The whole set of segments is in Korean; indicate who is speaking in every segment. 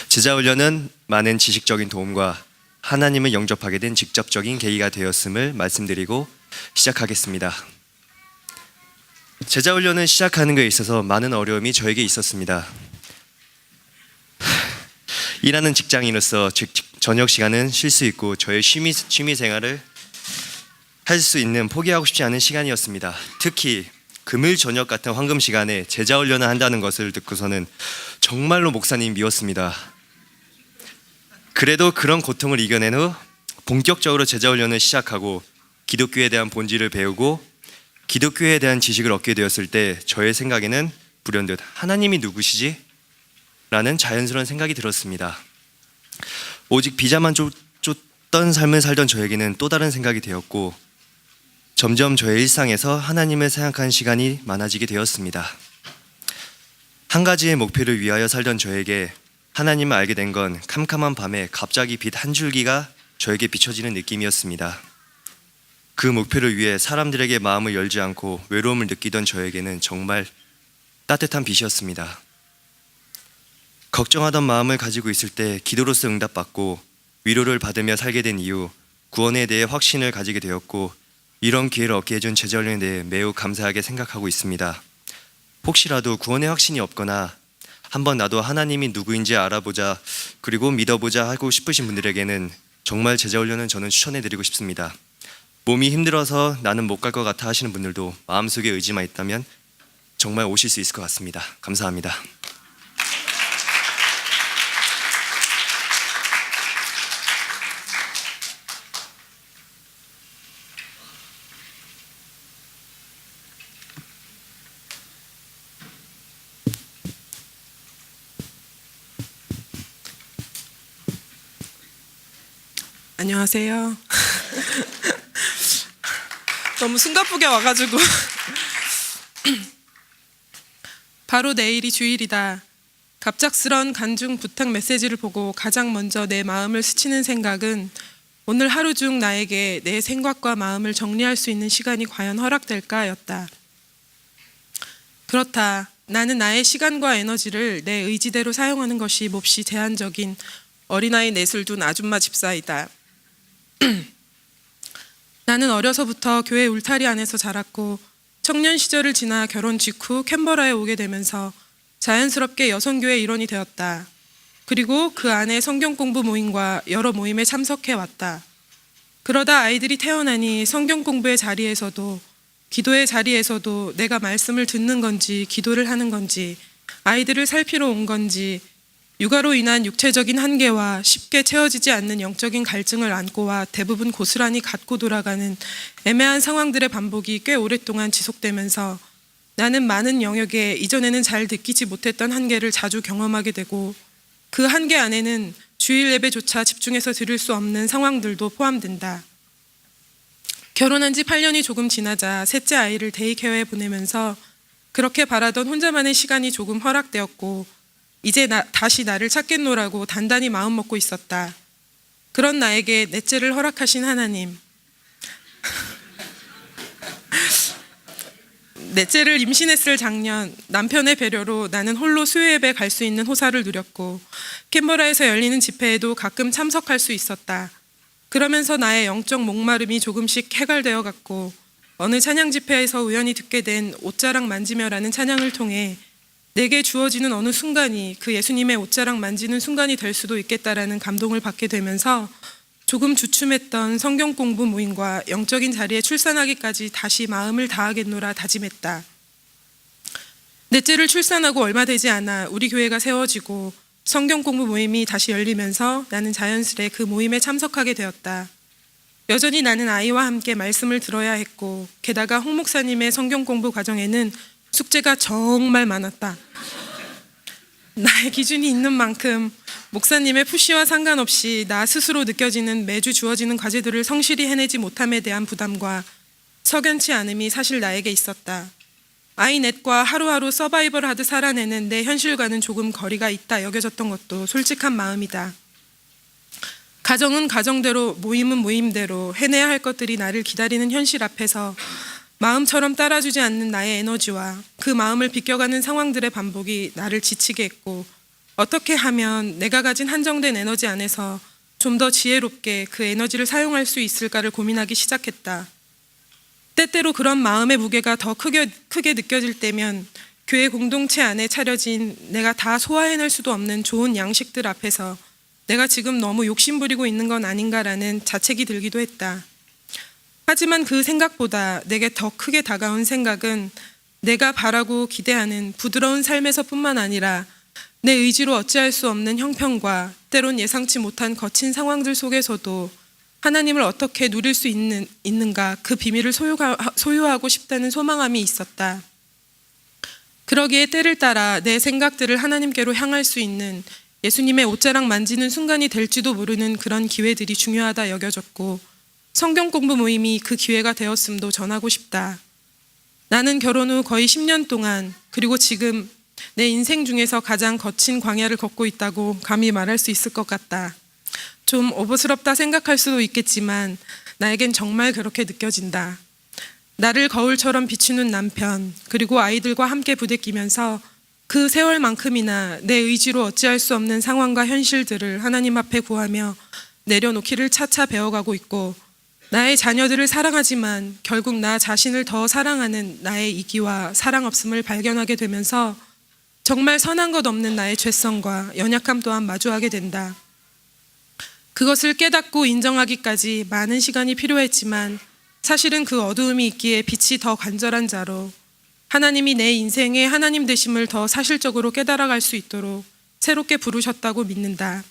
Speaker 1: 제자훈련은 많은 지식적인 도움과 하나님을 영접하게 된 직접적인 계기가 되었음을 말씀드리고 시작하겠습니다. 제자훈련을 시작하는 것에 있어서 많은 어려움이 저에게 있었습니다. 일하는 직장인으로서 저녁 시간은 쉴 수 있고 저의 취미 생활을 할 수 있는 포기하고 싶지 않은 시간이었습니다. 특히 금요일 저녁 같은 황금 시간에 제자훈련을 한다는 것을 듣고서는 정말로 목사님 미웠습니다. 그래도 그런 고통을 이겨낸 후 본격적으로 제자훈련을 시작하고 기독교에 대한 본질을 배우고 기독교에 대한 지식을 얻게 되었을 때 저의 생각에는 불현듯 하나님이 누구시지? 라는 자연스러운 생각이 들었습니다. 오직 비자만 쫓던 삶을 살던 저에게는 또 다른 생각이 되었고 점점 저의 일상에서 하나님을 생각하는 시간이 많아지게 되었습니다. 한 가지의 목표를 위하여 살던 저에게 하나님을 알게 된 건 캄캄한 밤에 갑자기 빛 한 줄기가 저에게 비춰지는 느낌이었습니다. 그 목표를 위해 사람들에게 마음을 열지 않고 외로움을 느끼던 저에게는 정말 따뜻한 빛이었습니다. 걱정하던 마음을 가지고 있을 때 기도로서 응답받고 위로를 받으며 살게 된 이후 구원에 대해 확신을 가지게 되었고 이런 기회를 얻게 해준 제자훈련에 대해 매우 감사하게 생각하고 있습니다. 혹시라도 구원의 확신이 없거나 한번 나도 하나님이 누구인지 알아보자 그리고 믿어보자 하고 싶으신 분들에게는 정말 제자훈련은 저는 추천해드리고 싶습니다. 몸이 힘들어서 나는 못 갈 것 같아 하시는 분들도 마음속에 의지만 있다면 정말 오실 수 있을 것 같습니다. 감사합니다.
Speaker 2: 안녕하세요. 너무 숨가쁘게 와가지고 바로 내일이 주일이다. 갑작스런 간중 부탁 메시지를 보고 가장 먼저 내 마음을 스치는 생각은 오늘 하루 중 나에게 내 생각과 마음을 정리할 수 있는 시간이 과연 허락될까 였다. 그렇다. 나는 나의 시간과 에너지를 내 의지대로 사용하는 것이 몹시 제한적인 어린아이 넷을 둔 아줌마 집사이다. 나는 어려서부터 교회 울타리 안에서 자랐고 청년 시절을 지나 결혼 직후 캔버라에 오게 되면서 자연스럽게 여성교회 일원이 되었다. 그리고 그 안에 성경 공부 모임과 여러 모임에 참석해 왔다. 그러다 아이들이 태어나니 성경 공부의 자리에서도 기도의 자리에서도 내가 말씀을 듣는 건지 기도를 하는 건지 아이들을 살피러 온 건지 육아로 인한 육체적인 한계와 쉽게 채워지지 않는 영적인 갈증을 안고 와 대부분 고스란히 갖고 돌아가는 애매한 상황들의 반복이 꽤 오랫동안 지속되면서 나는 많은 영역에 이전에는 잘 느끼지 못했던 한계를 자주 경험하게 되고 그 한계 안에는 주일 예배조차 집중해서 들을 수 없는 상황들도 포함된다. 결혼한 지 8년이 조금 지나자 셋째 아이를 데이케어에 보내면서 그렇게 바라던 혼자만의 시간이 조금 허락되었고 이제 다시 나를 찾겠노라고 단단히 마음먹고 있었다. 그런 나에게 넷째를 허락하신 하나님. 넷째를 임신했을 작년 남편의 배려로 나는 홀로 수요예배 갈 수 있는 호사를 누렸고 캔버라에서 열리는 집회에도 가끔 참석할 수 있었다. 그러면서 나의 영적 목마름이 조금씩 해갈되어 갔고 어느 찬양 집회에서 우연히 듣게 된 옷자락 만지며라는 찬양을 통해 내게 주어지는 어느 순간이 그 예수님의 옷자락 만지는 순간이 될 수도 있겠다라는 감동을 받게 되면서 조금 주춤했던 성경 공부 모임과 영적인 자리에 출산하기까지 다시 마음을 다하겠노라 다짐했다. 넷째를 출산하고 얼마 되지 않아 우리 교회가 세워지고 성경 공부 모임이 다시 열리면서 나는 자연스레 그 모임에 참석하게 되었다. 여전히 나는 아이와 함께 말씀을 들어야 했고 게다가 홍 목사님의 성경 공부 과정에는 숙제가 정말 많았다. 나의 기준이 있는 만큼 목사님의 푸시와 상관없이 나 스스로 느껴지는 매주 주어지는 과제들을 성실히 해내지 못함에 대한 부담과 석연치 않음이 사실 나에게 있었다. 아이 넷과 하루하루 서바이벌하듯 살아내는 내 현실과는 조금 거리가 있다 여겨졌던 것도 솔직한 마음이다. 가정은 가정대로 모임은 모임대로 해내야 할 것들이 나를 기다리는 현실 앞에서 마음처럼 따라주지 않는 나의 에너지와 그 마음을 비껴가는 상황들의 반복이 나를 지치게 했고 어떻게 하면 내가 가진 한정된 에너지 안에서 좀 더 지혜롭게 그 에너지를 사용할 수 있을까를 고민하기 시작했다. 때때로 그런 마음의 무게가 더 크게 느껴질 때면 교회 공동체 안에 차려진 내가 다 소화해낼 수도 없는 좋은 양식들 앞에서 내가 지금 너무 욕심부리고 있는 건 아닌가라는 자책이 들기도 했다. 하지만 그 생각보다 내게 더 크게 다가온 생각은 내가 바라고 기대하는 부드러운 삶에서뿐만 아니라 내 의지로 어찌할 수 없는 형편과 때론 예상치 못한 거친 상황들 속에서도 하나님을 어떻게 누릴 수 있는가 그 비밀을 소유하고 싶다는 소망함이 있었다. 그러기에 때를 따라 내 생각들을 하나님께로 향할 수 있는 예수님의 옷자락 만지는 순간이 될지도 모르는 그런 기회들이 중요하다 여겨졌고 성경 공부 모임이 그 기회가 되었음도 전하고 싶다. 나는 결혼 후 거의 10년 동안 그리고 지금 내 인생 중에서 가장 거친 광야를 걷고 있다고 감히 말할 수 있을 것 같다. 좀 오버스럽다 생각할 수도 있겠지만 나에겐 정말 그렇게 느껴진다. 나를 거울처럼 비추는 남편 그리고 아이들과 함께 부대끼면서 그 세월만큼이나 내 의지로 어찌할 수 없는 상황과 현실들을 하나님 앞에 구하며 내려놓기를 차차 배워가고 있고 나의 자녀들을 사랑하지만 결국 나 자신을 더 사랑하는 나의 이기와 사랑 없음을 발견하게 되면서 정말 선한 것 없는 나의 죄성과 연약함 또한 마주하게 된다. 그것을 깨닫고 인정하기까지 많은 시간이 필요했지만 사실은 그 어두움이 있기에 빛이 더 간절한 자로 하나님이 내 인생의 하나님 되심을 더 사실적으로 깨달아갈 수 있도록 새롭게 부르셨다고 믿는다.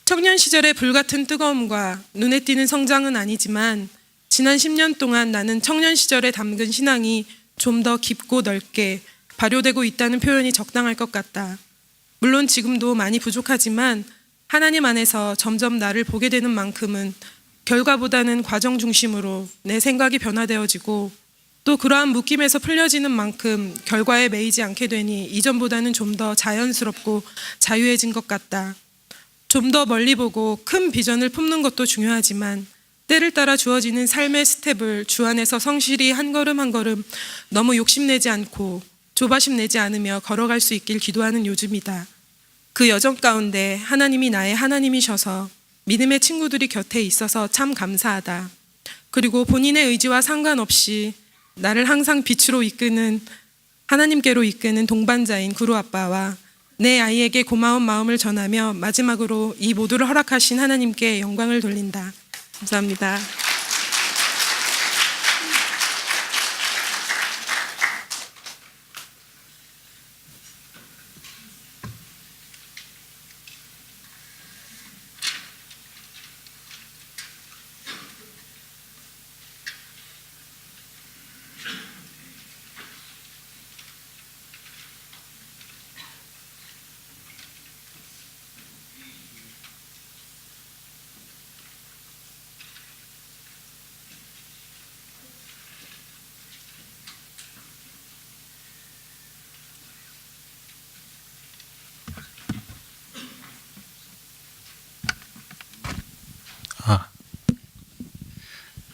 Speaker 2: 청년 시절의 불같은 뜨거움과 눈에 띄는 성장은 아니지만 지난 10년 동안 나는 청년 시절에 담근 신앙이 좀 더 깊고 넓게 발효되고 있다는 표현이 적당할 것 같다. 물론 지금도 많이 부족하지만 하나님 안에서 점점 나를 보게 되는 만큼은 결과보다는 과정 중심으로 내 생각이 변화되어지고 또 그러한 묶임에서 풀려지는 만큼 결과에 매이지 않게 되니 이전보다는 좀 더 자연스럽고 자유해진 것 같다. 좀 더 멀리 보고 큰 비전을 품는 것도 중요하지만 때를 따라 주어지는 삶의 스텝을 주 안에서 성실히 한 걸음 한 걸음 너무 욕심내지 않고 조바심 내지 않으며 걸어갈 수 있길 기도하는 요즘이다. 그 여정 가운데 하나님이 나의 하나님이셔서 믿음의 친구들이 곁에 있어서 참 감사하다. 그리고 본인의 의지와 상관없이 나를 항상 빛으로 이끄는 하나님께로 이끄는 동반자인 구루 아빠와 내 아이에게 고마운 마음을 전하며 마지막으로 이 모두를 허락하신 하나님께 영광을 돌린다. 감사합니다.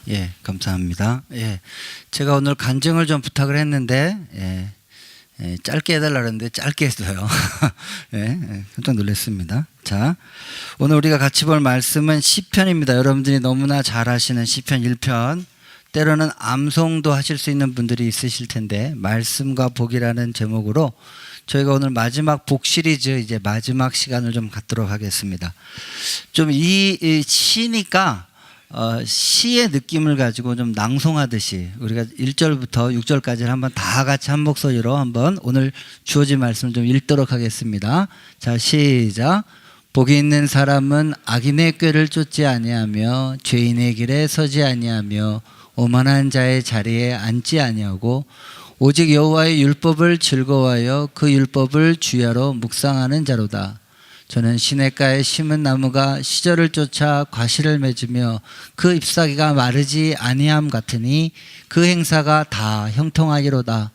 Speaker 3: 예, 감사합니다. 예, 제가 오늘 간증을 좀 부탁을 했는데, 짧게 해달라 그랬는데 짧게 했어요. 깜짝 놀랐습니다. 자, 오늘 우리가 같이 볼 말씀은 시편입니다. 여러분들이 너무나 잘 아시는 시편 1편. 때로는 암송도 하실 수 있는 분들이 있으실 텐데, 말씀과 복이라는 제목으로 저희가 오늘 마지막 복 시리즈 이제 마지막 시간을 좀 갖도록 하겠습니다. 좀 이 시니까 시의 느낌을 가지고 좀 낭송하듯이 우리가 1절부터 6절까지를 한번 다 같이 한 목소리로 한번 오늘 주어진 말씀을 좀 읽도록 하겠습니다. 자, 시작. 복이 있는 사람은 악인의 꾀를 쫓지 아니하며 죄인의 길에 서지 아니하며 오만한 자의 자리에 앉지 아니하고 오직 여호와의 율법을 즐거워하여 그 율법을 주야로 묵상하는 자로다. 저는 시냇가에 심은 나무가 시절을 쫓아 과실을 맺으며 그 잎사귀가 마르지 아니함 같으니 그 행사가 다 형통하기로다.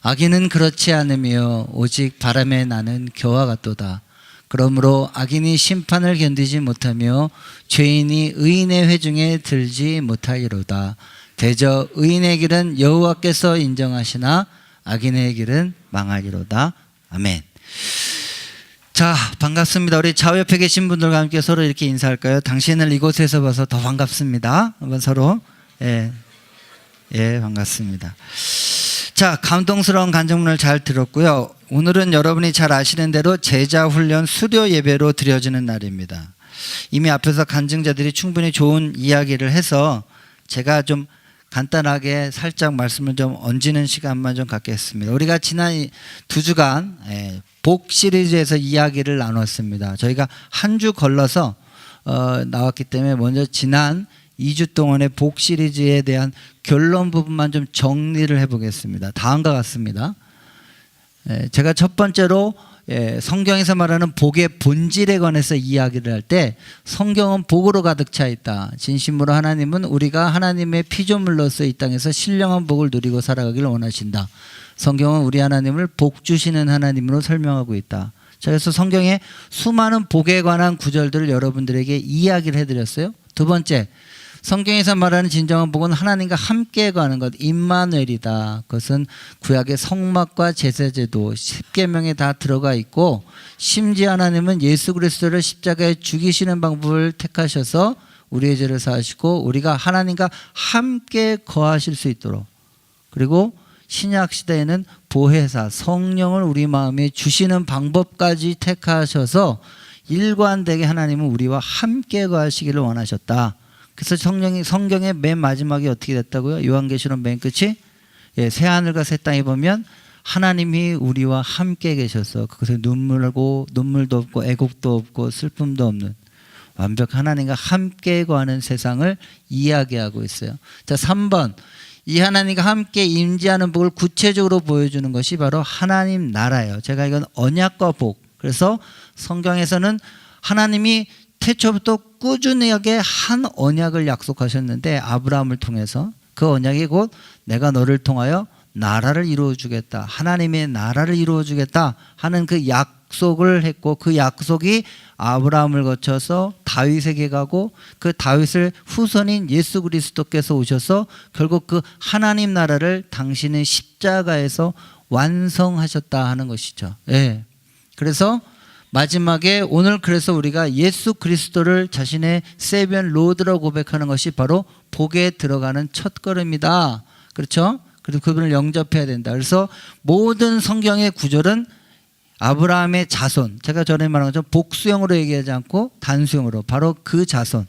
Speaker 3: 악인은 그렇지 않으며 오직 바람에 나는 겨와 같도다. 그러므로 악인이 심판을 견디지 못하며 죄인이 의인의 회중에 들지 못하기로다. 대저 의인의 길은 여호와께서 인정하시나 악인의 길은 망하기로다. 아멘. 자, 반갑습니다. 우리 좌우 옆에 계신 분들과 함께 서로 이렇게 인사할까요? 당신을 이곳에서 봐서 더 반갑습니다. 한번 서로. 예, 반갑습니다. 자, 감동스러운 간증문을 잘 들었고요. 오늘은 여러분이 잘 아시는 대로 제자훈련 수료 예배로 드려지는 날입니다. 이미 앞에서 간증자들이 충분히 좋은 이야기를 해서 제가 좀 간단하게 살짝 말씀을 좀 얹는 시간만 좀 갖겠습니다. 우리가 지난 2주간 복 시리즈에서 이야기를 나눴습니다. 저희가 한 주 걸러서 나왔기 때문에 먼저 지난 2주 동안의 복 시리즈에 대한 결론 부분만 좀 정리를 해보겠습니다. 다음과 같습니다. 제가 첫 번째로 성경에서 말하는 복의 본질에 관해서 이야기를 할 때 성경은 복으로 가득 차 있다. 진심으로 하나님은 우리가 하나님의 피조물로서 이 땅에서 신령한 복을 누리고 살아가기를 원하신다. 성경은 우리 하나님을 복 주시는 하나님으로 설명하고 있다. 자, 그래서 성경에 수많은 복에 관한 구절들을 여러분들에게 이야기를 해드렸어요. 두 번째, 성경에서 말하는 진정한 복은 하나님과 함께 가는 것, 임마누엘이다. 그것은 구약의 성막과 제사제도 10계명에 다 들어가 있고, 심지어 하나님은 예수 그리스도를 십자가에 죽이시는 방법을 택하셔서 우리의 죄를 사하시고 우리가 하나님과 함께 거하실 수 있도록, 그리고 신약 시대에는 보혜사 성령을 우리 마음에 주시는 방법까지 택하셔서 일관되게 하나님은 우리와 함께 거하시기를 원하셨다. 그래서 성경의 맨 마지막에 어떻게 됐다고요? 요한계시록 맨 끝이 새하늘과 새 땅에 보면 하나님이 우리와 함께 계셔서 그것에 눈물도 없고 애곡도 없고 슬픔도 없는 완벽한 하나님과 함께 거하는 세상을 이야기하고 있어요. 자, 3번, 이 하나님과 함께 임재하는 복을 구체적으로 보여주는 것이 바로 하나님 나라예요. 제가 이건 언약과 복. 그래서 성경에서는 하나님이 태초부터 꾸준하게 한 언약을 약속하셨는데 아브라함을 통해서 그 언약이 곧 내가 너를 통하여 나라를 이루어주겠다, 하나님의 나라를 이루어주겠다 하는 그 약속을 했고, 그 약속이 아브라함을 거쳐서 다윗에게 가고 그 다윗을 후손인 예수 그리스도께서 오셔서 결국 그 하나님 나라를 당신의 십자가에서 완성하셨다 하는 것이죠. 그래서 마지막에 오늘 그래서 우리가 예수 그리스도를 자신의 세비언 로드라고 고백하는 것이 바로 복에 들어가는 첫걸음이다. 그렇죠? 그리고 그분을 영접해야 된다. 그래서 모든 성경의 구절은 아브라함의 자손, 제가 전에 말한 것처럼 복수형으로 얘기하지 않고 단수형으로 바로 그 자손,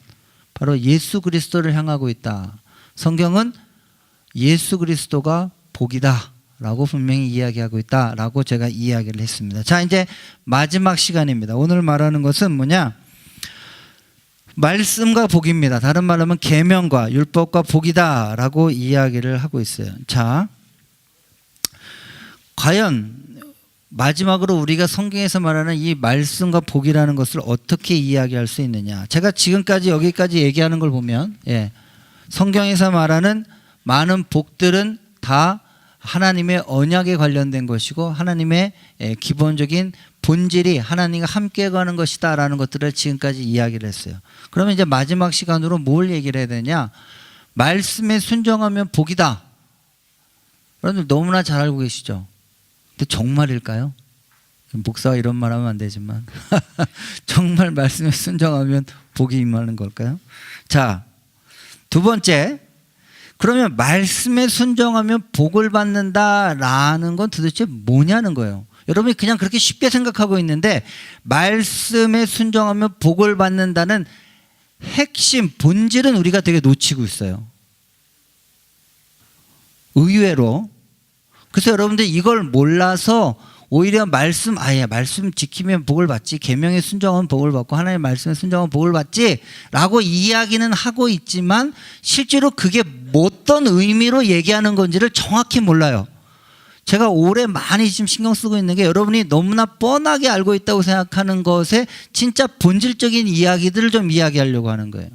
Speaker 3: 바로 예수 그리스도를 향하고 있다. 성경은 예수 그리스도가 복이다 라고 분명히 이야기하고 있다라고 제가 이야기를 했습니다. 자, 이제 마지막 시간입니다. 오늘 말하는 것은 뭐냐? 말씀과 복입니다. 다른 말로 하면 계명과 율법과 복이다라고 이야기를 하고 있어요. 자, 과연 마지막으로 우리가 성경에서 말하는 이 말씀과 복이라는 것을 어떻게 이야기할 수 있느냐? 제가 지금까지 여기까지 얘기하는 걸 보면 성경에서 말하는 많은 복들은 다 하나님의 언약에 관련된 것이고 하나님의 기본적인 본질이 하나님과 함께 가는 것이다 라는 것들을 지금까지 이야기를 했어요. 그러면 이제 마지막 시간으로 뭘 얘기를 해야 되냐? 말씀에 순종하면 복이다. 여러분들 너무나 잘 알고 계시죠? 근데 정말일까요? 목사가 이런 말 하면 안 되지만 정말 말씀에 순종하면 복이 임하는 걸까요? 자, 두 번째, 그러면 말씀에 순종하면 복을 받는다라는 건 도대체 뭐냐는 거예요. 여러분이 그냥 그렇게 쉽게 생각하고 있는데 말씀에 순종하면 복을 받는다는 핵심, 본질은 우리가 되게 놓치고 있어요. 의외로. 그래서 여러분들 이걸 몰라서 오히려 말씀 지키면 복을 받지, 계명에 순종하면 복을 받고 하나님의 말씀에 순종하면 복을 받지 라고 이야기는 하고 있지만 실제로 그게 어떤 의미로 얘기하는 건지를 정확히 몰라요. 제가 올해 많이 지금 신경 쓰고 있는 게 여러분이 너무나 뻔하게 알고 있다고 생각하는 것에 진짜 본질적인 이야기들을 좀 이야기하려고 하는 거예요.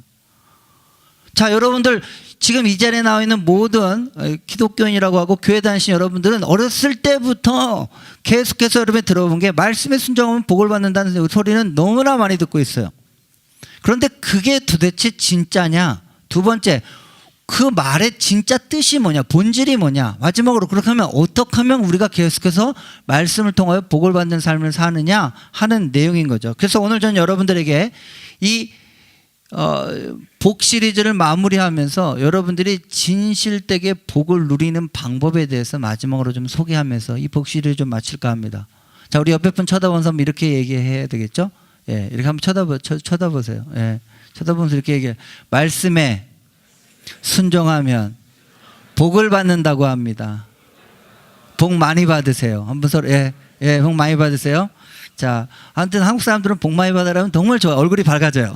Speaker 3: 자, 여러분들 지금 이 자리에 나와 있는 모든 기독교인이라고 하고 교회 다니신 여러분들은 어렸을 때부터 계속해서 여러분이 들어본 게 말씀에 순종하면 복을 받는다는 소리는 너무나 많이 듣고 있어요. 그런데 그게 도대체 진짜냐? 두 번째, 그 말의 진짜 뜻이 뭐냐, 본질이 뭐냐, 마지막으로 그렇게 하면 어떻게 하면 우리가 계속해서 말씀을 통하여 복을 받는 삶을 사느냐 하는 내용인 거죠. 그래서 오늘 저는 여러분들에게 이 복 시리즈를 마무리하면서 여러분들이 진실되게 복을 누리는 방법에 대해서 마지막으로 좀 소개하면서 이 복 시리즈 좀 마칠까 합니다. 자, 우리 옆에 분 쳐다보면서 한번 이렇게 얘기해야 되겠죠? 예, 이렇게 한번 쳐다보세요. 예, 쳐다보면서 이렇게 얘기해. 말씀에 순종하면 복을 받는다고 합니다. 복 많이 받으세요. 한번 서로 복 많이 받으세요. 자, 아무튼 한국 사람들은 복 많이 받으라면 정말 좋아. 얼굴이 밝아져요.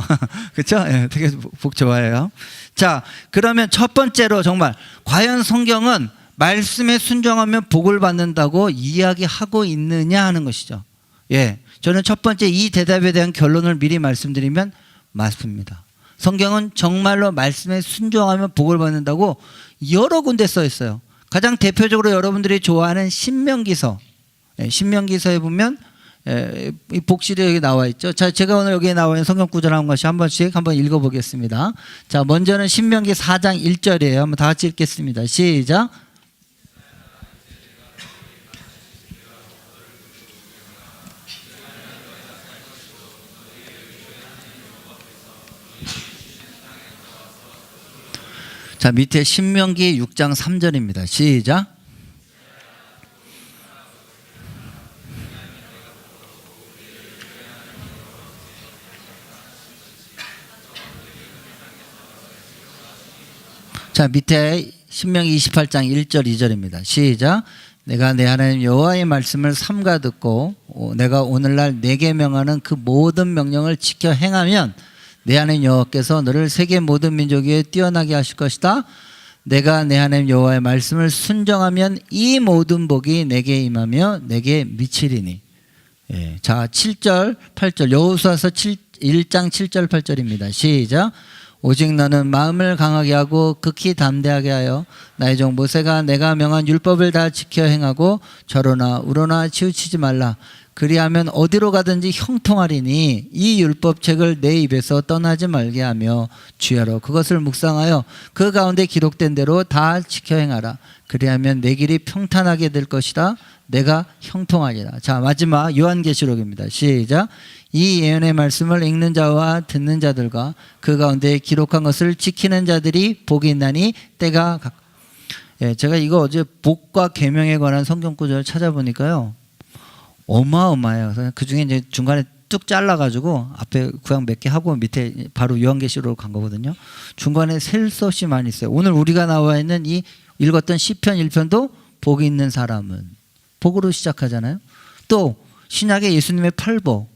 Speaker 3: 그렇죠? 예, 되게 복 좋아해요. 자, 그러면 첫 번째로 정말 과연 성경은 말씀에 순종하면 복을 받는다고 이야기하고 있느냐 하는 것이죠. 예, 저는 첫 번째 이 대답에 대한 결론을 미리 말씀드리면 맞습니다. 성경은 정말로 말씀에 순종하면 복을 받는다고 여러 군데 써 있어요. 가장 대표적으로 여러분들이 좋아하는 신명기서, 신명기서에 보면 이 복실이 여기 나와 있죠. 자, 제가 오늘 여기에 나와 있는 성경 구절 한 것이 한 번씩 한번 읽어보겠습니다. 자, 먼저는 신명기 4장 1절이에요. 한번 다 같이 읽겠습니다. 시작. 자, 밑에 신명기 6장 3절입니다. 시작. 자, 밑에 신명기 28장 1절 2절입니다. 시작. 내가 내 하나님 여호와의 말씀을 삼가 듣고 내가 오늘날 내게 명하는 그 모든 명령을 지켜 행하면 내 하나님 여호와께서 너를 세계 모든 민족 위에 뛰어나게 하실 것이다. 내가 내 하나님 여호와의 말씀을 순종하면 이 모든 복이 내게 임하며 내게 미치리니. 예. 자, 7절 8절 여호수아서 1장 7절 8절입니다. 시작. 오직 너는 마음을 강하게 하고 극히 담대하게 하여 나의 종 모세가 내가 명한 율법을 다 지켜 행하고 저러나 우러나 치우치지 말라. 그리하면 어디로 가든지 형통하리니 이 율법책을 내 입에서 떠나지 말게 하며 주야로 그것을 묵상하여 그 가운데 기록된 대로 다 지켜 행하라. 그리하면 내 길이 평탄하게 될 것이다. 내가 형통하리라. 자, 마지막 요한계시록입니다. 시작. 이 예언의 말씀을 읽는 자와 듣는 자들과 그 가운데 기록한 것을 지키는 자들이 복이 있나니 때가 예, 제가 이거 어제 복과 계명에 관한 성경 구절을 찾아보니까요 어마어마해요. 그 중에 이제 중간에 뚝 잘라가지고 앞에 구약 몇 개 하고 밑에 바로 요한계시록으로 간 거거든요. 중간에 셀 수 없이 많이 있어요. 오늘 우리가 나와 있는 이 읽었던 시편 1편도 복이 있는 사람은 복으로 시작하잖아요. 또 신약의 예수님의 팔복,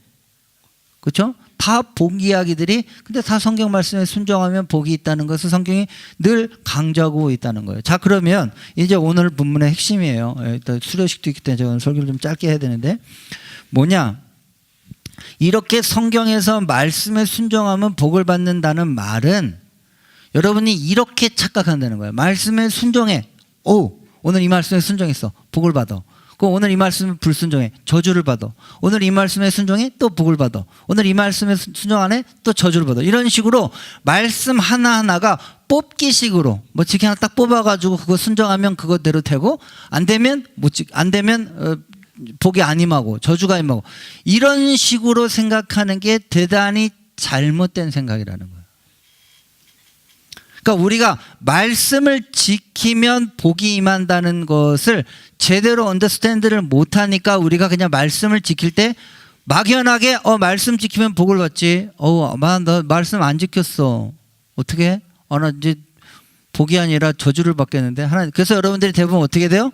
Speaker 3: 그렇죠? 다 복 이야기들이 근데 다 성경 말씀에 순종하면 복이 있다는 것을 성경이 늘 강조하고 있다는 거예요. 자, 그러면 이제 오늘 본문의 핵심이에요. 일단 수료식도 있기 때문에 제가 오늘 설교를 좀 짧게 해야 되는데 뭐냐? 이렇게 성경에서 말씀에 순종하면 복을 받는다는 말은 여러분이 이렇게 착각한다는 거예요. 말씀에 순종해. 오늘 이 말씀에 순종했어. 복을 받아. 그럼 오늘 이 말씀에 불순종해. 저주를 받아. 오늘 이 말씀에 순종해. 또 복을 받아. 오늘 이 말씀에 순종 안 해. 또 저주를 받아. 이런 식으로 말씀 하나하나가 뽑기식으로 뭐 지금 하나 딱 뽑아가지고 그거 순종하면 그거대로 되고 안 되면 안 되면 복이 안 임하고 저주가 임하고 이런 식으로 생각하는 게 대단히 잘못된 생각이라는 거예요. 그러니까 우리가 말씀을 지키면 복이 임한다는 것을 제대로 언더스탠드를 못하니까 우리가 그냥 말씀을 지킬 때 막연하게 말씀 지키면 복을 받지. 너 말씀 안 지켰어. 어떻게? 나 이제 복이 아니라 저주를 받겠는데. 그래서 여러분들이 대부분 어떻게 돼요?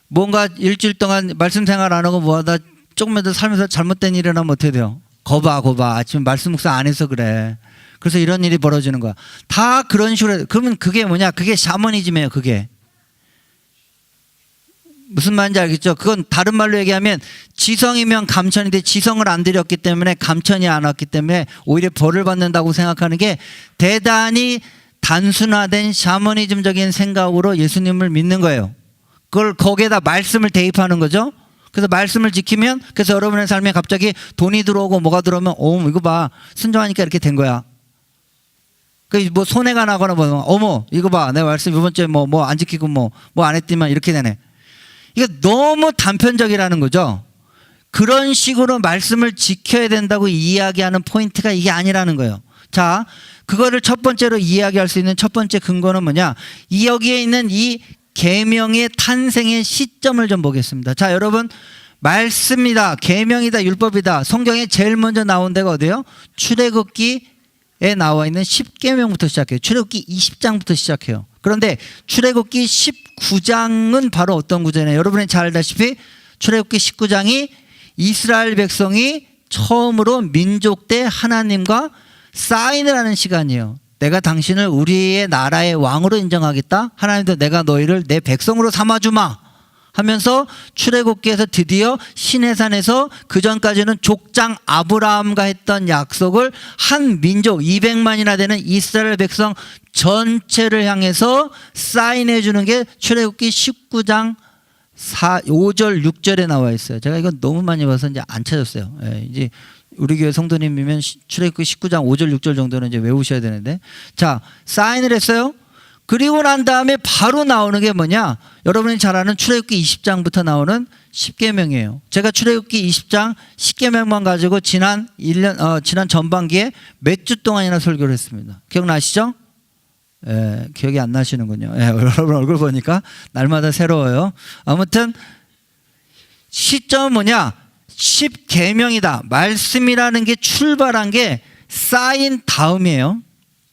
Speaker 3: 뭔가 일주일 동안 말씀 생활 안 하고 뭐하다 조금이라도 살면서 잘못된 일을 하면 어떻게 돼요? 거봐. 아침에 말씀 묵상 안 해서 그래. 그래서 이런 일이 벌어지는 거야. 다 그런 식으로 해요. 그러면 그게 뭐냐? 그게 샤머니즘이에요. 그게. 무슨 말인지 알겠죠? 그건 다른 말로 얘기하면 지성이면 감천인데 지성을 안 들였기 때문에 감천이 안 왔기 때문에 오히려 벌을 받는다고 생각하는 게 대단히 단순화된 샤머니즘적인 생각으로 예수님을 믿는 거예요. 그걸 거기에다 말씀을 대입하는 거죠. 그래서 말씀을 지키면 그래서 여러분의 삶에 갑자기 돈이 들어오고 뭐가 들어오면 이거 봐. 순종하니까 이렇게 된 거야. 그 뭐 손해가 나거나 뭐 어머 이거 봐 내 말씀 이번 주에 뭐 안 지키고 뭐 안 했지만 이렇게 되네. 이거 너무 단편적이라는 거죠. 그런 식으로 말씀을 지켜야 된다고 이야기하는 포인트가 이게 아니라는 거예요. 자, 그거를 첫 번째로 이야기할 수 있는 첫 번째 근거는 뭐냐? 이 여기에 있는 이 계명의 탄생의 시점을 좀 보겠습니다. 자, 여러분 말씀이다, 계명이다, 율법이다. 성경에 제일 먼저 나온 데가 어디예요? 출애굽기에 나와 있는 10계명부터 시작해요. 출애굽기 20장부터 시작해요. 그런데 출애굽기 19장은 바로 어떤 구절이냐? 여러분이 잘 알다시피 출애굽기 19장이 이스라엘 백성이 처음으로 민족 대 하나님과 사인을 하는 시간이에요. 내가 당신을 우리의 나라의 왕으로 인정하겠다. 하나님도 내가 너희를 내 백성으로 삼아주마 하면서 출애굽기에서 드디어 시내산에서 그전까지는 족장 아브라함과 했던 약속을 한 민족 200만이나 되는 이스라엘 백성 전체를 향해서 사인해 주는 게 출애굽기 19장 5절 6절에 나와 있어요. 제가 이건 너무 많이 봐서 이제 안 찾았어요. 예, 이제 우리 교회 성도님이면 출애굽기 19장 5절 6절 정도는 이제 외우셔야 되는데, 자 사인을 했어요. 그리고 난 다음에 바로 나오는 게 뭐냐? 여러분이 잘 아는 출애굽기 20장부터 나오는 10계명이에요. 제가 출애굽기 20장 10계명만 가지고 지난 전반기에 몇 주 동안이나 설교를 했습니다. 기억나시죠? 예, 기억이 안 나시는군요. 예, 여러분 얼굴 보니까 날마다 새로워요. 아무튼 시점은 뭐냐? 10계명이다. 말씀이라는 게 출발한 게 쌓인 다음이에요.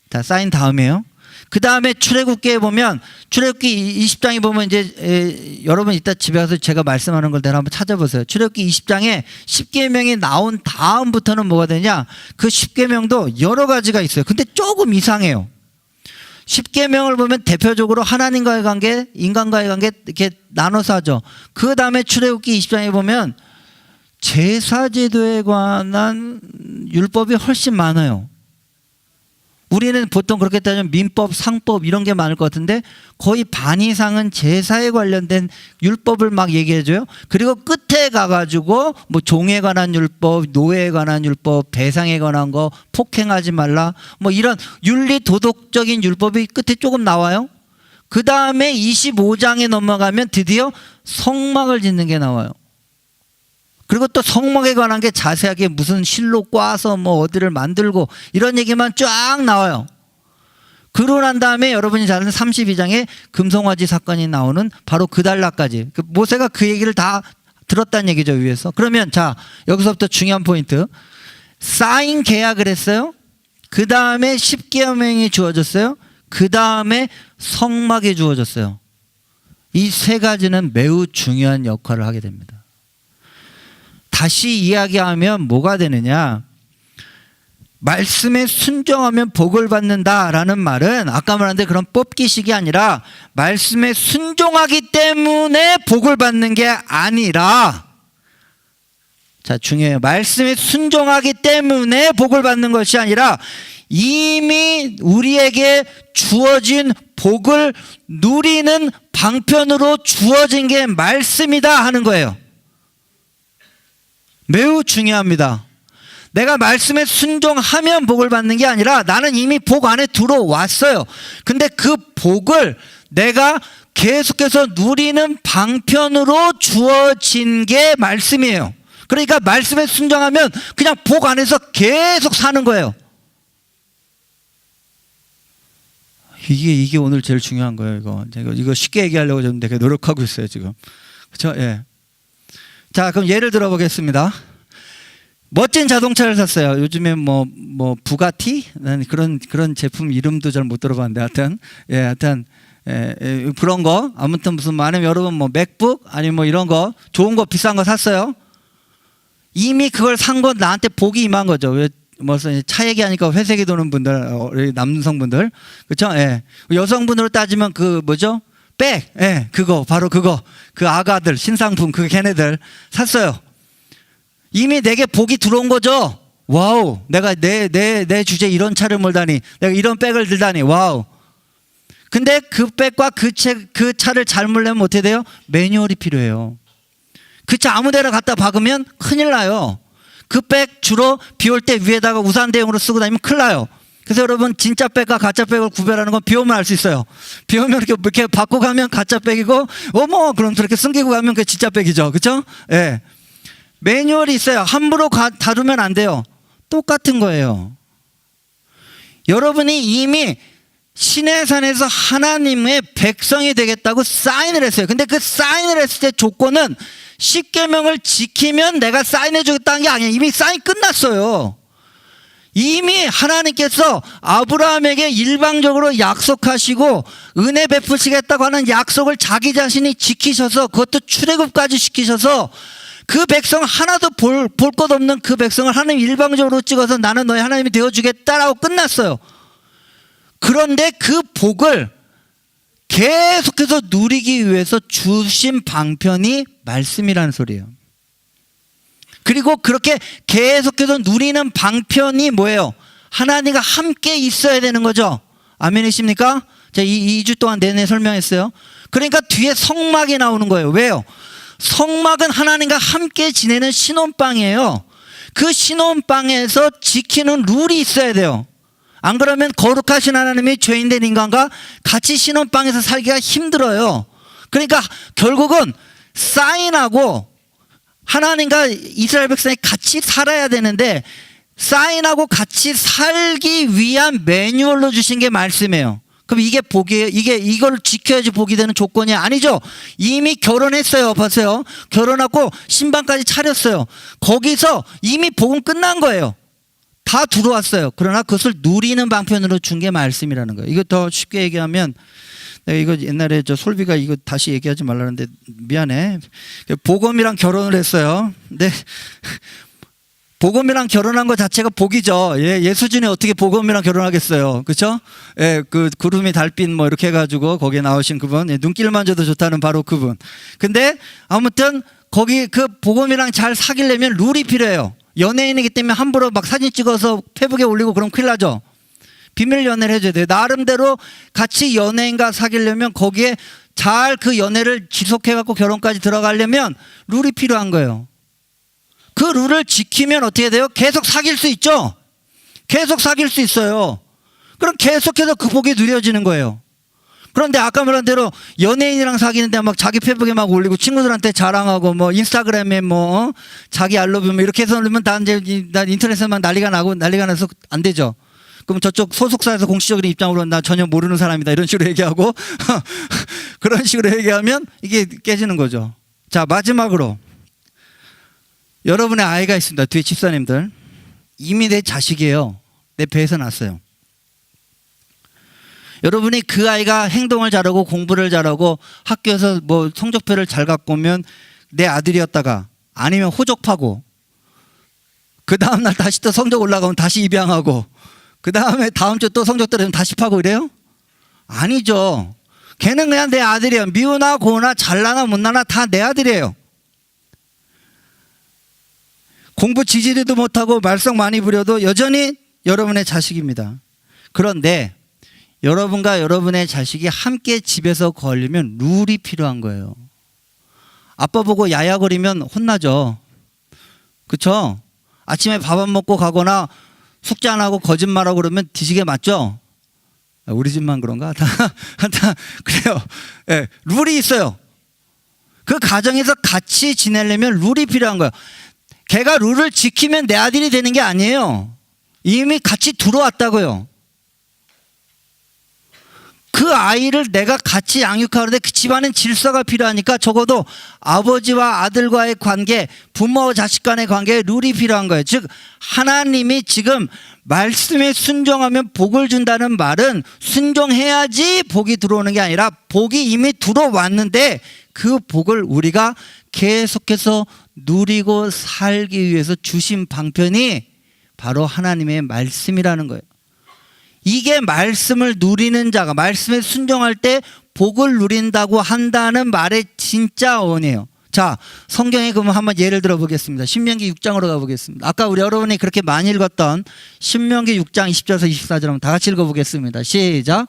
Speaker 3: 다 쌓인 다음이에요. 그 다음에 출애굽기에 보면 출애굽기 20장에 보면 이제 여러분 이따 집에 가서 제가 말씀하는 걸 내가 한번 찾아보세요. 출애굽기 20장에 10계명이 나온 다음부터는 뭐가 되냐? 그 10계명도 여러 가지가 있어요. 근데 조금 이상해요. 10계명을 보면 대표적으로 하나님과의 관계, 인간과의 관계 이렇게 나눠서 하죠. 그 다음에 출애굽기 20장에 보면 제사제도에 관한 율법이 훨씬 많아요. 우리는 보통 그렇게 따지면 민법, 상법 이런 게 많을 것 같은데 거의 반 이상은 제사에 관련된 율법을 막 얘기해줘요. 그리고 끝에 가가지고 뭐 종에 관한 율법, 노예에 관한 율법, 배상에 관한 거, 폭행하지 말라 뭐 이런 윤리 도덕적인 율법이 끝에 조금 나와요. 그 다음에 25장에 넘어가면 드디어 성막을 짓는 게 나와요. 그리고 또 성막에 관한 게 자세하게 무슨 실로 꽈서 뭐 어디를 만들고 이런 얘기만 쫙 나와요. 그러고 난 다음에 여러분이 잘 아는 32장에 금송아지 사건이 나오는 바로 그 달라까지 모세가 그 얘기를 다 들었다는 얘기죠, 위에서. 그러면 자 여기서부터 중요한 포인트. 쌓인 계약을 했어요. 그 다음에 10계명이 주어졌어요. 그 다음에 성막이 주어졌어요. 이 세 가지는 매우 중요한 역할을 하게 됩니다. 다시 이야기하면 뭐가 되느냐? 말씀에 순종하면 복을 받는다라는 말은 아까 말한데 그런 뽑기식이 아니라 말씀에 순종하기 때문에 복을 받는 게 아니라, 자 중요해요. 말씀에 순종하기 때문에 복을 받는 것이 아니라 이미 우리에게 주어진 복을 누리는 방편으로 주어진 게 말씀이다 하는 거예요. 매우 중요합니다. 내가 말씀에 순종하면 복을 받는 게 아니라 나는 이미 복 안에 들어왔어요. 근데 그 복을 내가 계속해서 누리는 방편으로 주어진 게 말씀이에요. 그러니까 말씀에 순종하면 그냥 복 안에서 계속 사는 거예요. 이게 오늘 제일 중요한 거예요. 이거 쉽게 얘기하려고 좀 되게 노력하고 있어요 지금. 그렇죠? 예. 자, 그럼 예를 들어 보겠습니다. 멋진 자동차를 샀어요. 요즘에 뭐 부가티? 난 그런 제품 이름도 잘 못 들어봤는데 하여튼 그런 거 아무튼 무슨 많으면 여러분 뭐 맥북 아니면 뭐 이런 거 좋은 거 비싼 거 샀어요. 이미 그걸 산 건 나한테 복이 임한 거죠. 왜 차 얘기하니까 회색이 도는 분들, 남성분들, 그렇죠? 예. 여성분으로 따지면 그 뭐죠? 백, 예, 그거 바로 그거, 그 아가들 신상품 그 걔네들 샀어요. 이미 내게 복이 들어온 거죠. 와우, 내가 내 주제에 이런 차를 몰다니, 내가 이런 백을 들다니, 와우. 근데 그 백과 그 차를 잘 몰려면 어떻게 돼요? 매뉴얼이 필요해요. 그 차 아무데나 갖다 박으면 큰일 나요. 그 백 주로 비 올 때 위에다가 우산 대용으로 쓰고 다니면 큰일 나요. 그래서 여러분 진짜 백과 가짜 백을 구별하는 건 비 오면 알 수 있어요. 비 오면 이렇게 받고 가면 가짜 백이고 어머 그럼 저렇게 숨기고 가면 그게 진짜 백이죠. 그렇죠? 예. 매뉴얼이 있어요. 함부로 다루면 안 돼요. 똑같은 거예요. 여러분이 이미 신의 산에서 하나님의 백성이 되겠다고 사인을 했어요. 근데 그 사인을 했을 때 조건은 십계명을 지키면 내가 사인해 주겠다는 게 아니에요. 이미 사인 끝났어요. 이미 하나님께서 아브라함에게 일방적으로 약속하시고 은혜 베푸시겠다고 하는 약속을 자기 자신이 지키셔서 그것도 출애굽까지 시키셔서 그 백성 하나도 볼 것 없는 그 백성을 하나님 일방적으로 찍어서 나는 너의 하나님이 되어주겠다라고 끝났어요. 그런데 그 복을 계속해서 누리기 위해서 주신 방편이 말씀이라는 소리예요. 그리고 그렇게 계속해서 누리는 방편이 뭐예요? 하나님과 함께 있어야 되는 거죠. 아멘이십니까? 제가 2주 동안 내내 설명했어요. 그러니까 뒤에 성막이 나오는 거예요. 왜요? 성막은 하나님과 함께 지내는 신혼방이에요. 그 신혼방에서 지키는 룰이 있어야 돼요. 안 그러면 거룩하신 하나님이 죄인된 인간과 같이 신혼방에서 살기가 힘들어요. 그러니까 결국은 사인하고 하나님과 이스라엘 백성이 같이 살아야 되는데 사인하고 같이 살기 위한 매뉴얼로 주신 게 말씀이에요. 그럼 이게 복이에요? 이걸 지켜야지 복이 되는 조건이 아니죠. 이미 결혼했어요. 보세요. 결혼하고 신방까지 차렸어요. 거기서 이미 복은 끝난 거예요. 다 들어왔어요. 그러나 그것을 누리는 방편으로 준 게 말씀이라는 거예요. 이거 더 쉽게 얘기하면 내가 이거 옛날에 저 솔비가 이거 다시 얘기하지 말라는데 미안해. 복음이랑 결혼을 했어요. 근데 복음이랑 결혼한 것 자체가 복이죠. 예수준이 어떻게 복음이랑 결혼하겠어요. 그렇죠? 예, 그 구름이 달빛 뭐 이렇게 해가지고 거기에 나오신 그분, 눈길만 줘도 좋다는 바로 그분. 근데 아무튼 거기 그 복음이랑 잘 사귀려면 룰이 필요해요. 연예인이기 때문에 함부로 막 사진 찍어서 페북에 올리고 그럼 큰일 나죠. 비밀 연애를 해줘야 돼요. 나름대로 같이 연예인과 사귀려면 거기에 잘 그 연애를 지속해갖고 결혼까지 들어가려면 룰이 필요한 거예요. 그 룰을 지키면 어떻게 돼요? 계속 사귈 수 있죠? 계속 사귈 수 있어요. 그럼 계속해서 그 복이 누려지는 거예요. 그런데 아까 말한 대로 연예인이랑 사귀는데 막 자기 페북에 막 올리고 친구들한테 자랑하고 뭐 인스타그램에 뭐 자기 알러뷰 뭐 이렇게 해서 올리면 다 이제 인터넷에만 난리가 나서 안 되죠. 그럼 저쪽 소속사에서 공식적인 입장으로 나 전혀 모르는 사람이다 이런 식으로 얘기하고 그런 식으로 얘기하면 이게 깨지는 거죠. 자, 마지막으로 여러분의 아이가 있습니다. 뒤에 집사님들. 이미 내 자식이에요. 내 배에서 났어요. 여러분이 그 아이가 행동을 잘하고 공부를 잘하고 학교에서 뭐 성적표를 잘 갖고 오면 내 아들이었다가 아니면 호적파고 그 다음날 다시 또 성적 올라가면 다시 입양하고 그 다음에 다음 주 또 성적 떨어지면 다시 파고 이래요? 아니죠. 걔는 그냥 내 아들이에요. 미우나 고우나 잘나나 못나나 다 내 아들이에요. 공부 지지리도 못하고 말썽 많이 부려도 여전히 여러분의 자식입니다. 그런데 여러분과 여러분의 자식이 함께 집에서 걸리면 룰이 필요한 거예요. 아빠 보고 야야거리면 혼나죠. 그렇죠? 아침에 밥 안 먹고 가거나 숙제 안 하고 거짓말하고 그러면 뒤지게 맞죠? 우리 집만 그런가? 다 그래요. 네, 룰이 있어요. 그 가정에서 같이 지내려면 룰이 필요한 거예요. 걔가 룰을 지키면 내 아들이 되는 게 아니에요. 이미 같이 들어왔다고요. 그 아이를 내가 같이 양육하는데 그 집안엔 질서가 필요하니까 적어도 아버지와 아들과의 관계, 부모와 자식 간의 관계에 룰이 필요한 거예요. 즉 하나님이 지금 말씀에 순종하면 복을 준다는 말은 순종해야지 복이 들어오는 게 아니라 복이 이미 들어왔는데 그 복을 우리가 계속해서 누리고 살기 위해서 주신 방편이 바로 하나님의 말씀이라는 거예요. 이게 말씀을 누리는 자가 말씀에 순종할 때 복을 누린다고 한다는 말의 진짜 어원이에요. 자, 성경에 그러면 한번 예를 들어 보겠습니다. 신명기 6장으로 가보겠습니다. 아까 우리 여러분이 그렇게 많이 읽었던 신명기 6장 20절에서 24절 한번 다 같이 읽어보겠습니다. 시작.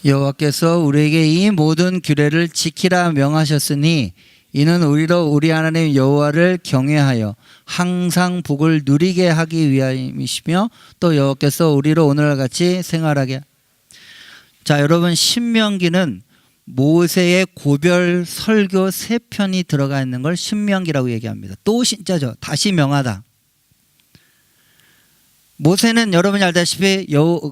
Speaker 3: 여호와께서 우리에게 이 모든 규례를 지키라 명하셨으니 이는 우리로 우리 하나님 여호와를 경외하여 항상 복을 누리게 하기 위함이시며 또 여호와께서 우리로 오늘날 같이 생활하게. 자, 여러분, 신명기는 모세의 고별 설교 3편이 들어가 있는 걸 신명기라고 얘기합니다. 또 진짜죠. 다시 명하다. 모세는 여러분이 알다시피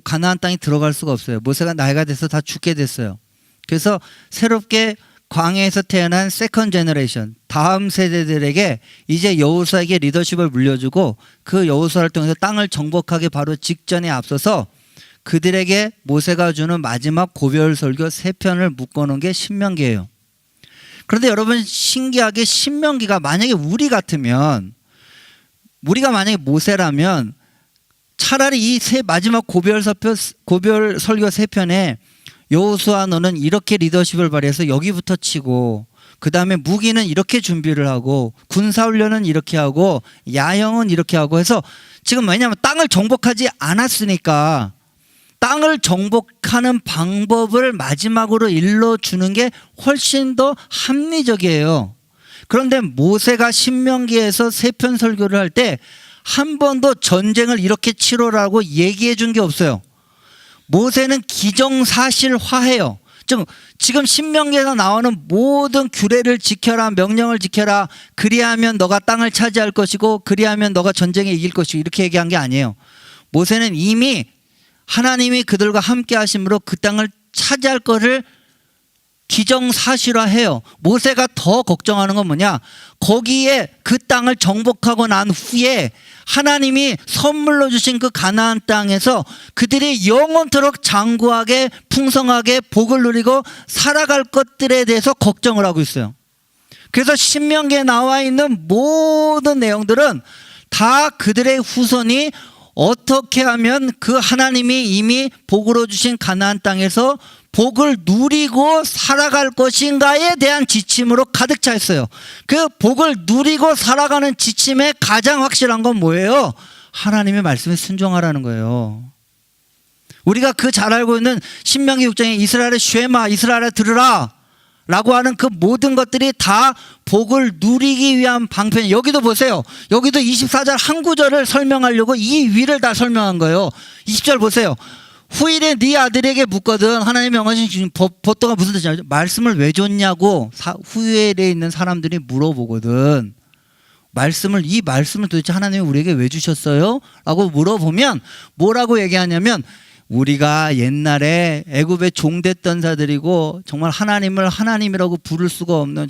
Speaker 3: 가나안 땅에 들어갈 수가 없어요. 모세가 나이가 돼서 다 죽게 됐어요. 그래서 새롭게 광야에서 태어난 세컨 제너레이션, 다음 세대들에게 이제 여호수아에게 리더십을 물려주고 그 여호수아를 통해서 땅을 정복하기 바로 직전에 앞서서 그들에게 모세가 주는 마지막 고별 설교 3편을 묶어놓은 게 신명기예요. 그런데 여러분, 신기하게 신명기가 만약에 우리가 만약에 모세라면 차라리 이 마지막 고별 설교 3편에 여호수아 너는 이렇게 리더십을 발휘해서 여기부터 치고 그 다음에 무기는 이렇게 준비를 하고 군사훈련은 이렇게 하고 야영은 이렇게 하고 해서 지금 왜냐하면 땅을 정복하지 않았으니까 땅을 정복하는 방법을 마지막으로 일러주는 게 훨씬 더 합리적이에요. 그런데 모세가 신명기에서 3편 설교를 할 때 한 번도 전쟁을 이렇게 치러라고 얘기해 준 게 없어요. 모세는 기정사실화해요. 지금 신명기에서 나오는 모든 규례를 지켜라, 명령을 지켜라, 그리하면 너가 땅을 차지할 것이고 그리하면 너가 전쟁에 이길 것이고 이렇게 얘기한 게 아니에요. 모세는 이미 하나님이 그들과 함께 하심으로 그 땅을 차지할 것을 기정사실화해요. 모세가 더 걱정하는 건 뭐냐? 거기에 그 땅을 정복하고 난 후에 하나님이 선물로 주신 그 가나안 땅에서 그들이 영원토록 장구하게 풍성하게 복을 누리고 살아갈 것들에 대해서 걱정을 하고 있어요. 그래서 신명기에 나와 있는 모든 내용들은 다 그들의 후손이 어떻게 하면 그 하나님이 이미 복으로 주신 가나안 땅에서 복을 누리고 살아갈 것인가에 대한 지침으로 가득 차 있어요. 그 복을 누리고 살아가는 지침에 가장 확실한 건 뭐예요? 하나님의 말씀에 순종하라는 거예요. 우리가 그 잘 알고 있는 신명기 6장에 이스라엘의 쉐마, 이스라엘에 들으라 라고 하는 그 모든 것들이 다 복을 누리기 위한 방편. 여기도 보세요. 여기도 24절 한 구절을 설명하려고 이 위를 다 설명한 거예요. 20절 보세요. 후일에 네 아들에게 묻거든 하나님의 명하신 주님 법도가 무슨 뜻이냐? 말씀을 왜 줬냐고 후일에 있는 사람들이 물어보거든. 이 말씀을 도대체 하나님이 우리에게 왜 주셨어요? 라고 물어보면 뭐라고 얘기하냐면 우리가 옛날에 애굽에 종됐던 자들이고 정말 하나님을 하나님이라고 부를 수가 없는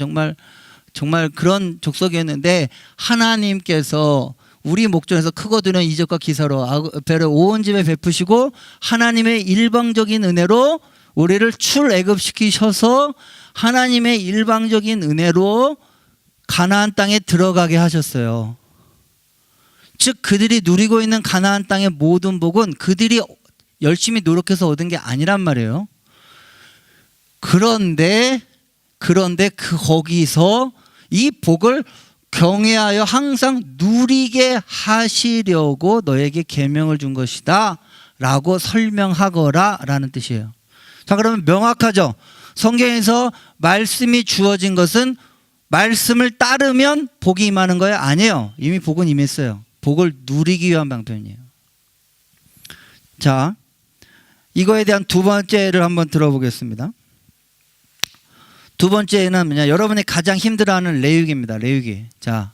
Speaker 3: 정말 그런 족속이었는데 하나님께서 우리 목전에서 크거든요 이적과 기사로 배를 온 집에 베푸시고 하나님의 일방적인 은혜로 우리를 출애굽시키셔서 하나님의 일방적인 은혜로 가나안 땅에 들어가게 하셨어요. 즉 그들이 누리고 있는 가나안 땅의 모든 복은 그들이 열심히 노력해서 얻은 게 아니란 말이에요. 그런데 거기서 이 복을 경외하여 항상 누리게 하시려고 너에게 계명을 준 것이다 라고 설명하거라 라는 뜻이에요. 자, 그러면 명확하죠? 성경에서 말씀이 주어진 것은 말씀을 따르면 복이 임하는 거예요? 아니에요. 이미 복은 임했어요. 복을 누리기 위한 방편이에요. 자, 이거에 대한 두 번째를 한번 들어보겠습니다. 두 번째는 뭐냐? 여러분이 가장 힘들어하는 레위기입니다. 레위기. 자,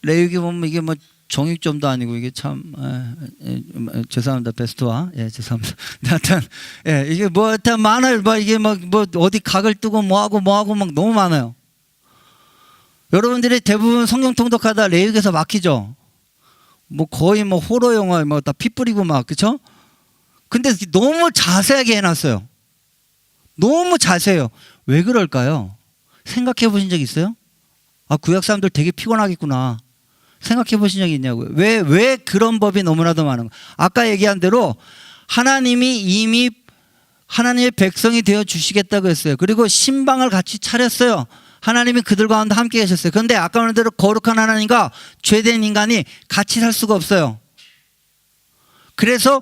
Speaker 3: 레위기 보면 이게 뭐 정육점도 아니고 이게 참 죄송합니다. 베스트와 죄송합니다. 하여튼 이게 뭐 하여튼 많아요. 이게 뭐 어디 각을 뜨고 뭐하고 막 너무 많아요. 여러분들이 대부분 성경 통독하다 레위기에서 막히죠. 뭐 거의 뭐 호러 영화 뭐 다 피 뿌리고 막 그렇죠? 근데 너무 자세하게 해놨어요. 너무 자세해요. 왜 그럴까요? 생각해 보신 적 있어요? 구약 사람들 되게 피곤하겠구나. 생각해 보신 적이 있냐고요. 왜 그런 법이 너무나도 많은 거예요? 아까 얘기한 대로 하나님이 이미 하나님의 백성이 되어 주시겠다고 했어요. 그리고 신방을 같이 차렸어요. 하나님이 그들 가운데 함께 계셨어요. 그런데 아까 말한 대로 거룩한 하나님과 죄된 인간이 같이 살 수가 없어요. 그래서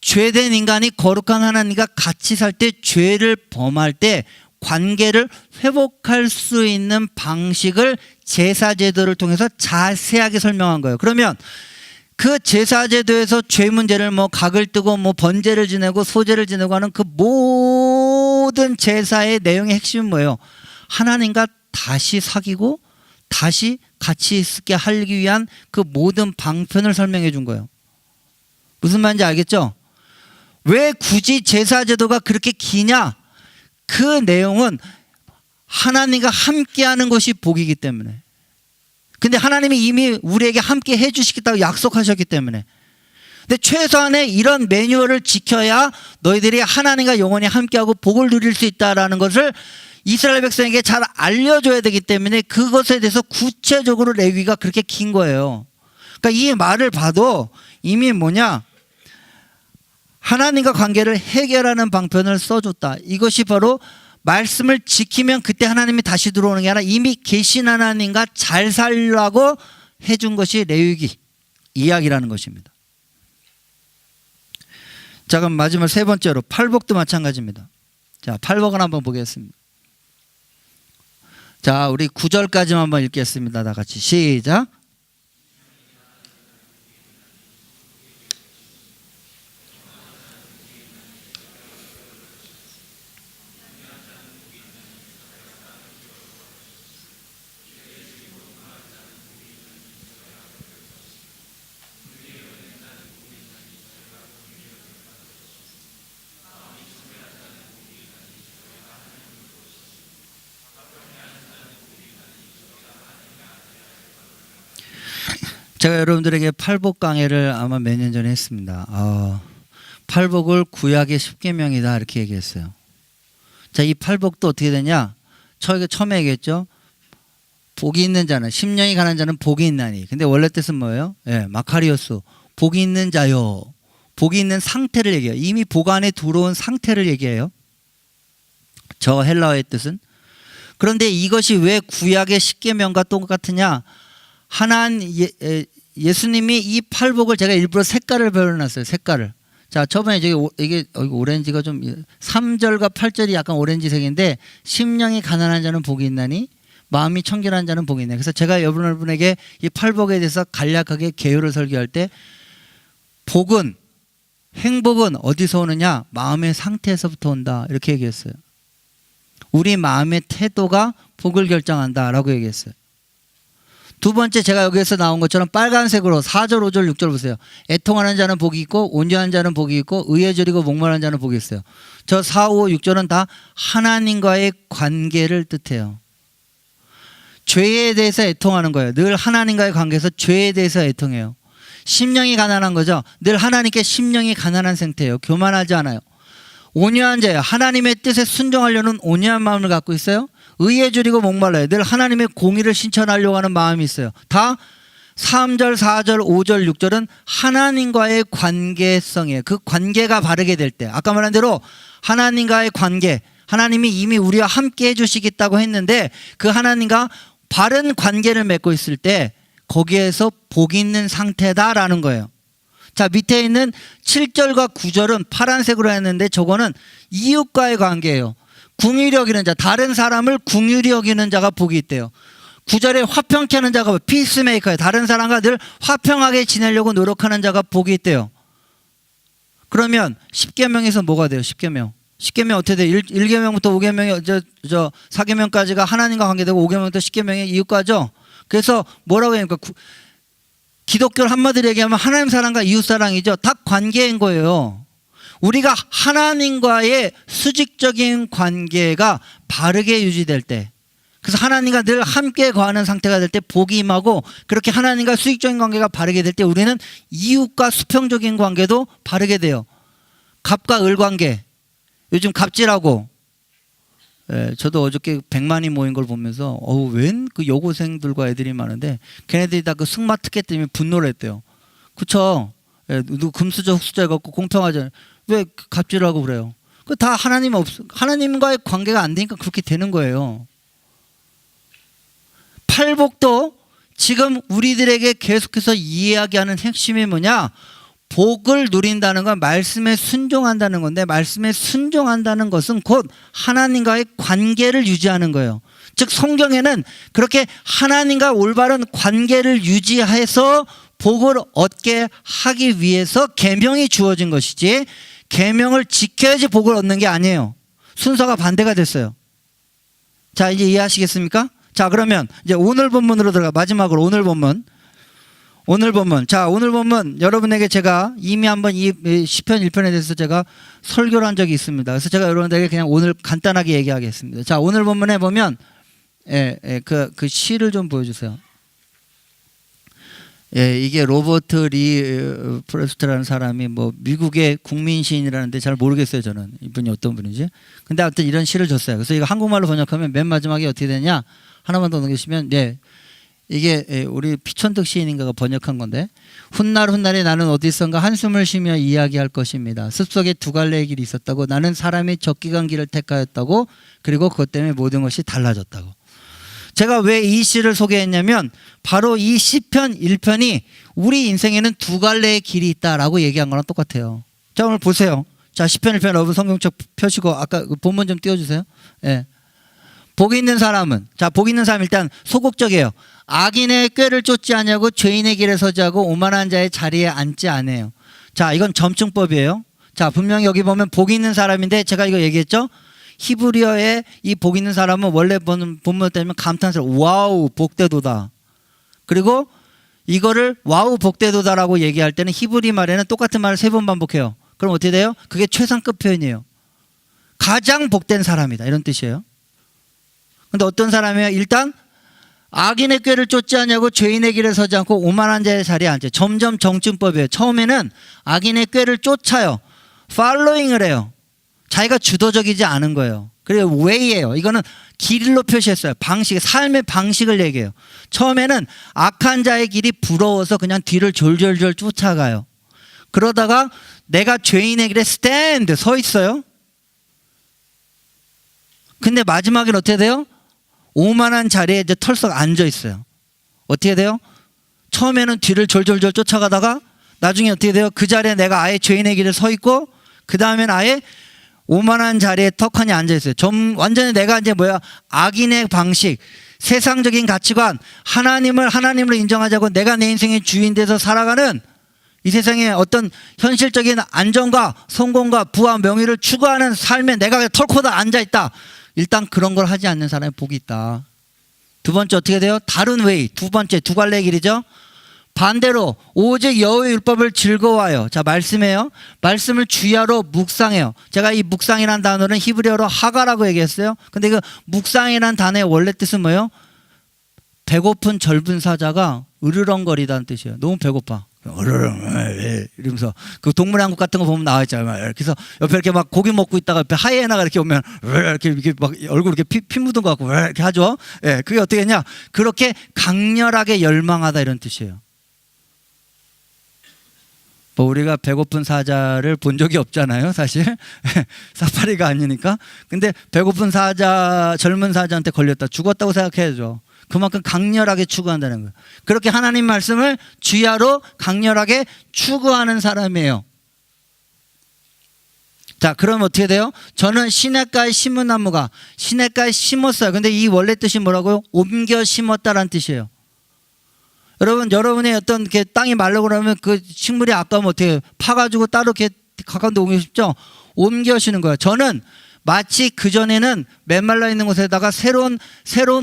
Speaker 3: 죄된 인간이 거룩한 하나님과 같이 살 때, 죄를 범할 때 관계를 회복할 수 있는 방식을 제사제도를 통해서 자세하게 설명한 거예요. 그러면 그 제사제도에서 죄 문제를 뭐 각을 뜨고 뭐 번제를 지내고 소제를 지내고 하는 그 모든 제사의 내용의 핵심은 뭐예요? 하나님과 다시 사귀고 다시 같이 있게 하기 위한 그 모든 방편을 설명해 준 거예요. 무슨 말인지 알겠죠? 왜 굳이 제사제도가 그렇게 기냐? 그 내용은 하나님과 함께하는 것이 복이기 때문에. 근데 하나님이 이미 우리에게 함께 해주시겠다고 약속하셨기 때문에. 근데 최소한의 이런 매뉴얼을 지켜야 너희들이 하나님과 영원히 함께하고 복을 누릴 수 있다는 것을 이스라엘 백성에게 잘 알려줘야 되기 때문에 그것에 대해서 구체적으로 레위가 그렇게 긴 거예요. 그러니까 이 말을 봐도 이미 뭐냐, 하나님과 관계를 해결하는 방편을 써줬다. 이것이 바로 말씀을 지키면 그때 하나님이 다시 들어오는 게 아니라 이미 계신 하나님과 잘 살라고 해준 것이 레위기 이야기라는 것입니다. 자, 그럼 마지막 세 번째로 팔복도 마찬가지입니다. 자, 팔복을 한번 보겠습니다. 자, 우리 9절까지만 한번 읽겠습니다. 다 같이 시작. 제가 여러분들에게 팔복 강해를 아마 몇 년 전에 했습니다. 팔복을 구약의 10계명이다 이렇게 얘기했어요. 자, 이 팔복도 어떻게 되냐? 저희가 처음에 얘기했죠. 복이 있는 자는, 심령이 가난한 자는 복이 있나니. 근데 원래 뜻은 뭐예요? 예, 마카리오스. 복이 있는 자요. 복이 있는 상태를 얘기해요. 이미 복 안에 들어온 상태를 얘기해요. 저 헬라어의 뜻은. 그런데 이것이 왜 구약의 10계명과 똑같으냐? 예수님이 이 팔복을, 제가 일부러 색깔을 배워놨어요. 색깔을. 자, 저번에 이게 오렌지가 좀 3절과 8절이 약간 오렌지색인데, 심령이 가난한 자는 복이 있나니 마음이 청결한 자는 복이 있나니. 그래서 제가 여러분에게 이 팔복에 대해서 간략하게 개요를 설교할 때, 복은, 행복은 어디서 오느냐? 마음의 상태에서부터 온다 이렇게 얘기했어요. 우리 마음의 태도가 복을 결정한다라고 얘기했어요. 두 번째, 제가 여기에서 나온 것처럼 빨간색으로 4절, 5절, 6절 보세요. 애통하는 자는 복이 있고 온유한 자는 복이 있고 의에 저리고 목마른 자는 복이 있어요. 저 4, 5, 6절은 다 하나님과의 관계를 뜻해요. 죄에 대해서 애통하는 거예요. 늘 하나님과의 관계에서 죄에 대해서 애통해요. 심령이 가난한 거죠. 늘 하나님께 심령이 가난한 상태예요. 교만하지 않아요. 온유한 자예요. 하나님의 뜻에 순종하려는 온유한 마음을 갖고 있어요. 의에 줄이고 목말라요. 늘 하나님의 공의를 실천하려고 하는 마음이 있어요. 다 3절, 4절, 5절, 6절은 하나님과의 관계성이에요. 그 관계가 바르게 될 때, 아까 말한 대로 하나님과의 관계, 하나님이 이미 우리와 함께 해주시겠다고 했는데 그 하나님과 바른 관계를 맺고 있을 때 거기에서 복이 있는 상태다라는 거예요. 자, 밑에 있는 7절과 9절은 파란색으로 했는데 저거는 이웃과의 관계예요. 궁휼히 여기는 자, 다른 사람을 궁휼히 여기는 자가 복이 있대요. 9절에 화평케 하는 자가 피스메이커예요. 다른 사람과 늘 화평하게 지내려고 노력하는 자가 복이 있대요. 그러면 10계명에서 뭐가 돼요? 10계명. 10계명 어떻게 돼요? 1계명부터 5계명이 4계명까지가 하나님과 관계되고 5계명부터 10계명이 이웃과죠. 그래서 뭐라고 해요? 기독교를 한마디로 얘기하면 하나님 사랑과 이웃 사랑이죠. 다 관계인 거예요. 우리가 하나님과의 수직적인 관계가 바르게 유지될 때, 그래서 하나님과 늘 함께 거하는 상태가 될 때 복이 임하고, 그렇게 하나님과 수직적인 관계가 바르게 될 때 우리는 이웃과 수평적인 관계도 바르게 돼요. 갑과 을 관계. 요즘 갑질하고, 저도 어저께 100만이 모인 걸 보면서 웬 그 여고생들과 애들이 많은데 걔네들이 다 그 승마 특혜 때문에 분노를 했대요. 그쵸? 누구 금수저 흑수저 해갖고 공평하잖아요. 왜 갑질하고 그래요? 그 다 하나님과의 관계가 안 되니까 그렇게 되는 거예요. 팔복도 지금 우리들에게 계속해서 이야기하는 핵심이 뭐냐? 복을 누린다는 건 말씀에 순종한다는 건데, 말씀에 순종한다는 것은 곧 하나님과의 관계를 유지하는 거예요. 즉 성경에는 그렇게 하나님과 올바른 관계를 유지해서 복을 얻게 하기 위해서 계명이 주어진 것이지, 계명을 지켜야지 복을 얻는 게 아니에요. 순서가 반대가 됐어요. 자, 이제 이해하시겠습니까? 자, 그러면 이제 오늘 본문으로 들어가. 마지막으로 오늘 본문. 자, 오늘 본문 여러분에게 제가 이미 한번 이 시편 1편에 대해서 제가 설교를 한 적이 있습니다. 그래서 제가 여러분들에게 그냥 오늘 간단하게 얘기하겠습니다. 자, 오늘 본문에 보면 그 시를 좀 보여주세요. 이게 로버트 리 프레스트라는 사람이 뭐 미국의 국민 시인이라는데 잘 모르겠어요, 저는. 이분이 어떤 분인지. 근데 아무튼 이런 시를 줬어요. 그래서 이거 한국말로 번역하면 맨 마지막에 어떻게 되냐? 하나만 더 넘기시면, 이게 우리 피천득 시인인가가 번역한 건데, 훗날에 나는 어디선가 한숨을 쉬며 이야기할 것입니다. 습속에 두 갈래의 길이 있었다고, 나는 사람이 적기간 길을 택하였다고, 그리고 그것 때문에 모든 것이 달라졌다고. 제가 왜 이 시를 소개했냐면 바로 이 시편 1편이 우리 인생에는 두 갈래의 길이 있다라고 얘기한 거랑 똑같아요. 자, 오늘 보세요. 자, 시편 1편 여러분 성경책 펴시고 아까 그 본문 좀 띄워주세요. 복 있는 사람은, 자, 복 있는 사람 일단 소극적이에요. 악인의 꾀를 쫓지 않냐고, 죄인의 길에 서지 않고, 오만한 자의 자리에 앉지 않아요. 자, 이건 점증법이에요. 자, 분명히 여기 보면 복 있는 사람인데, 제가 이거 얘기했죠. 히브리어의 이 복 있는 사람은 원래 본문을 때면 감탄스러워. 와우, 복되도다. 그리고 이거를 와우, 복되도다라고 얘기할 때는 히브리 말에는 똑같은 말을 3번 반복해요. 그럼 어떻게 돼요? 그게 최상급 표현이에요. 가장 복된 사람이다, 이런 뜻이에요. 근데 어떤 사람이에요? 일단 악인의 꾀를 쫓지 않냐고, 죄인의 길에 서지 않고, 오만한 자의 자리에 앉아요. 점점 정증법이에요. 처음에는 악인의 꾀를 쫓아요. 팔로잉을 해요. 자기가 주도적이지 않은 거예요. 그리고 웨이예요. 이거는 길로 표시했어요. 방식, 삶의 방식을 얘기해요. 처음에는 악한 자의 길이 부러워서 그냥 뒤를 졸졸졸 쫓아가요. 그러다가 내가 죄인의 길에 스탠드, 서 있어요. 근데 마지막엔 어떻게 돼요? 오만한 자리에 이제 털썩 앉아 있어요. 어떻게 돼요? 처음에는 뒤를 졸졸졸 쫓아가다가 나중에 어떻게 돼요? 그 자리에 내가 아예 죄인의 길에 서 있고, 그 다음엔 아예 오만한 자리에 턱하니 앉아 있어요. 완전히 내가 이제 악인의 방식, 세상적인 가치관, 하나님으로 인정하자고 내가 내 인생의 주인 돼서 살아가는 이 세상의 어떤 현실적인 안정과 성공과 부와 명예를 추구하는 삶에 내가 털고 다 앉아 있다. 일단 그런 걸 하지 않는 사람이 복이 있다. 두 번째 어떻게 돼요? 다른 웨이. 두 번째 두 갈래의 길이죠. 반대로 오직 여호와의 율법을 즐거워하여, 자, 말씀이에요. 말씀을 주야로 묵상해요. 제가 이 묵상이라는 단어는 히브리어로 하가라고 얘기했어요. 근데 그 묵상이라는 단어의 원래 뜻은 뭐예요? 배고픈 절분 사자가 으르렁거리다는 뜻이에요. 너무 배고파. 으르렁 이러면서 그 동물의 왕국 같은 거 보면 나와 있잖아요. 그래서 옆에 이렇게 막 고기 먹고 있다가 옆에 하이에나가 이렇게 오면 이렇게 막 얼굴 이렇게 피 묻은 것 같고 이렇게 하죠. 그게 어떻게 했냐? 그렇게 강렬하게 열망하다, 이런 뜻이에요. 뭐 우리가 배고픈 사자를 본 적이 없잖아요, 사실. 사파리가 아니니까. 근데 배고픈 사자, 젊은 사자한테 걸렸다, 죽었다고 생각해야죠. 그만큼 강렬하게 추구한다는 거예요. 그렇게 하나님 말씀을 주야로 강렬하게 추구하는 사람이에요. 자, 그럼 어떻게 돼요? 저는 시냇가에 심은 나무가, 시냇가에 심었어요. 근데 이 원래 뜻이 뭐라고요? 옮겨 심었다라는 뜻이에요. 여러분의 어떤 이렇게 땅이 말르고 그러면 그 식물이 아까우면 어떻게 파가지고 따로 이렇게 가까운 데 옮겨 심죠? 옮겨 심는 거예요. 저는 마치 그전에는 메말라 있는 곳에다가 새로운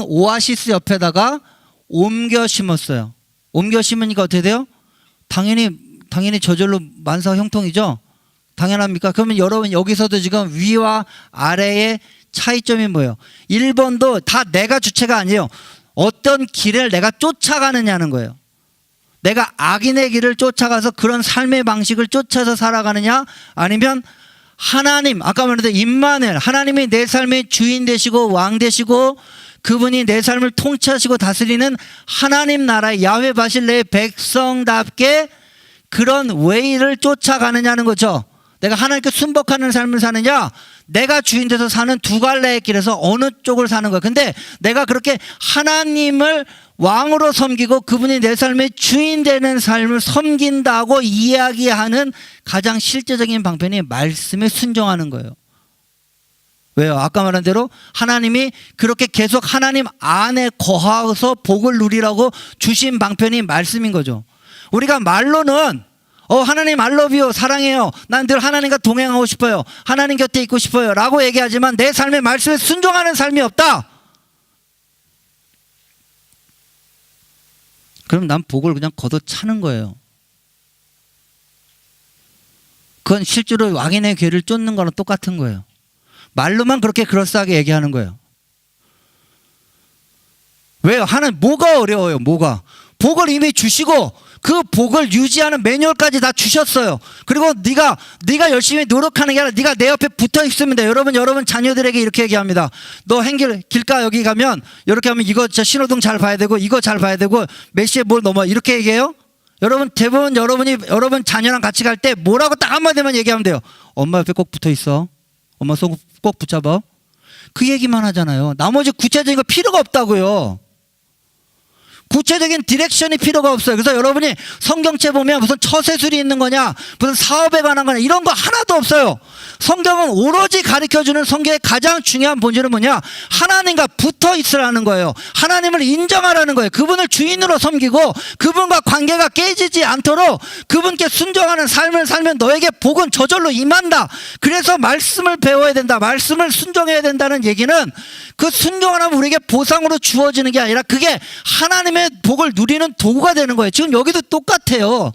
Speaker 3: 오아시스 옆에다가 옮겨 심었어요. 옮겨 심으니까 어떻게 돼요? 당연히 저절로 만사 형통이죠. 당연합니까? 그러면 여러분 여기서도 지금 위와 아래의 차이점이 뭐예요? 1번도 다 내가 주체가 아니에요. 어떤 길을 내가 쫓아가느냐는 거예요. 내가 악인의 길을 쫓아가서 그런 삶의 방식을 쫓아서 살아가느냐, 아니면 하나님, 아까 말했던 임마누엘, 하나님이 내 삶의 주인 되시고 왕 되시고 그분이 내 삶을 통치하시고 다스리는 하나님 나라의 야훼 바실레의 백성답게 그런 웨이를 쫓아가느냐는 거죠. 내가 하나님께 순복하는 삶을 사느냐, 내가 주인 돼서 사는 두 갈래의 길에서 어느 쪽을 사는 거야. 근데 내가 그렇게 하나님을 왕으로 섬기고 그분이 내 삶의 주인 되는 삶을 섬긴다고 이야기하는 가장 실제적인 방편이 말씀에 순종하는 거예요. 왜요? 아까 말한 대로 하나님이 그렇게 계속 하나님 안에 거하서 복을 누리라고 주신 방편이 말씀인 거죠. 우리가 말로는 하나님 I love you, 사랑해요, 난 늘 하나님과 동행하고 싶어요, 하나님 곁에 있고 싶어요 라고 얘기하지만 내 삶의 말씀에 순종하는 삶이 없다. 그럼 난 복을 그냥 걷어차는 거예요. 그건 실제로 왕인의 괴를 쫓는 거랑 똑같은 거예요. 말로만 그렇게 그럴싸하게 얘기하는 거예요. 왜요? 하나님 뭐가 어려워요? 뭐가? 복을 이미 주시고 그 복을 유지하는 매뉴얼까지 다 주셨어요. 그리고 네가 열심히 노력하는 게 아니라 네가 내 옆에 붙어 있으면 돼. 여러분 자녀들에게 이렇게 얘기합니다. 너 길가 여기 가면 이렇게 하면 이거 신호등 잘 봐야 되고 이거 잘 봐야 되고 몇 시에 뭘 넘어, 이렇게 얘기해요. 여러분 대부분 여러분 자녀랑 같이 갈 때 뭐라고 딱 한마디만 얘기하면 돼요. 엄마 옆에 꼭 붙어 있어. 엄마 손 꼭 붙잡아. 그 얘기만 하잖아요. 나머지 구체적인 거 필요가 없다고요. 구체적인 디렉션이 필요가 없어요. 그래서 여러분이 성경책 보면 무슨 처세술이 있는 거냐, 무슨 사업에 관한 거냐, 이런 거 하나도 없어요. 성경은 오로지 가르쳐주는 성경의 가장 중요한 본질은 뭐냐, 하나님과 붙어 있으라는 거예요. 하나님을 인정하라는 거예요. 그분을 주인으로 섬기고 그분과 관계가 깨지지 않도록 그분께 순종하는 삶을 살면 너에게 복은 저절로 임한다. 그래서 말씀을 배워야 된다, 말씀을 순종해야 된다는 얘기는 그 순종을 하면 우리에게 보상으로 주어지는 게 아니라 그게 하나님의 복을 누리는 도구가 되는 거예요. 지금 여기도 똑같아요.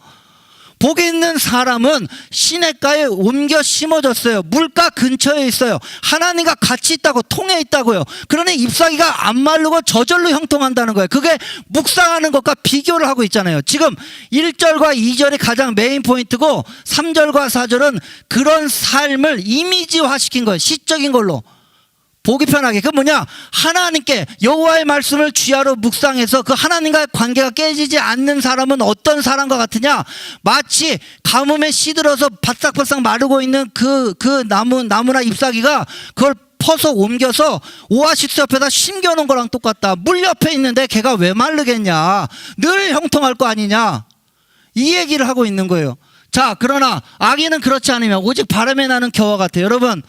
Speaker 3: 복이 있는 사람은 시냇가에 옮겨 심어졌어요. 물가 근처에 있어요. 하나님과 같이 있다고, 통해 있다고요. 그러니 잎사귀가 안 마르고 저절로 형통한다는 거예요. 그게 묵상하는 것과 비교를 하고 있잖아요. 지금 1절과 2절이 가장 메인 포인트고 3절과 4절은 그런 삶을 이미지화시킨 거예요. 시적인 걸로. 보기 편하게. 그 뭐냐, 하나님께 여호와의 말씀을 주야로 묵상해서 그 하나님과의 관계가 깨지지 않는 사람은 어떤 사람과 같으냐, 마치 가뭄에 시들어서 바싹바싹 마르고 있는 그 나무나 잎사귀가 그걸 퍼서 옮겨서 오아시스 옆에다 심겨놓은 거랑 똑같다. 물 옆에 있는데 걔가 왜 마르겠냐, 늘 형통할 거 아니냐, 이 얘기를 하고 있는 거예요. 자, 그러나 악인은 그렇지 않으면 오직 바람에 나는 겨와 같아요. 여러분,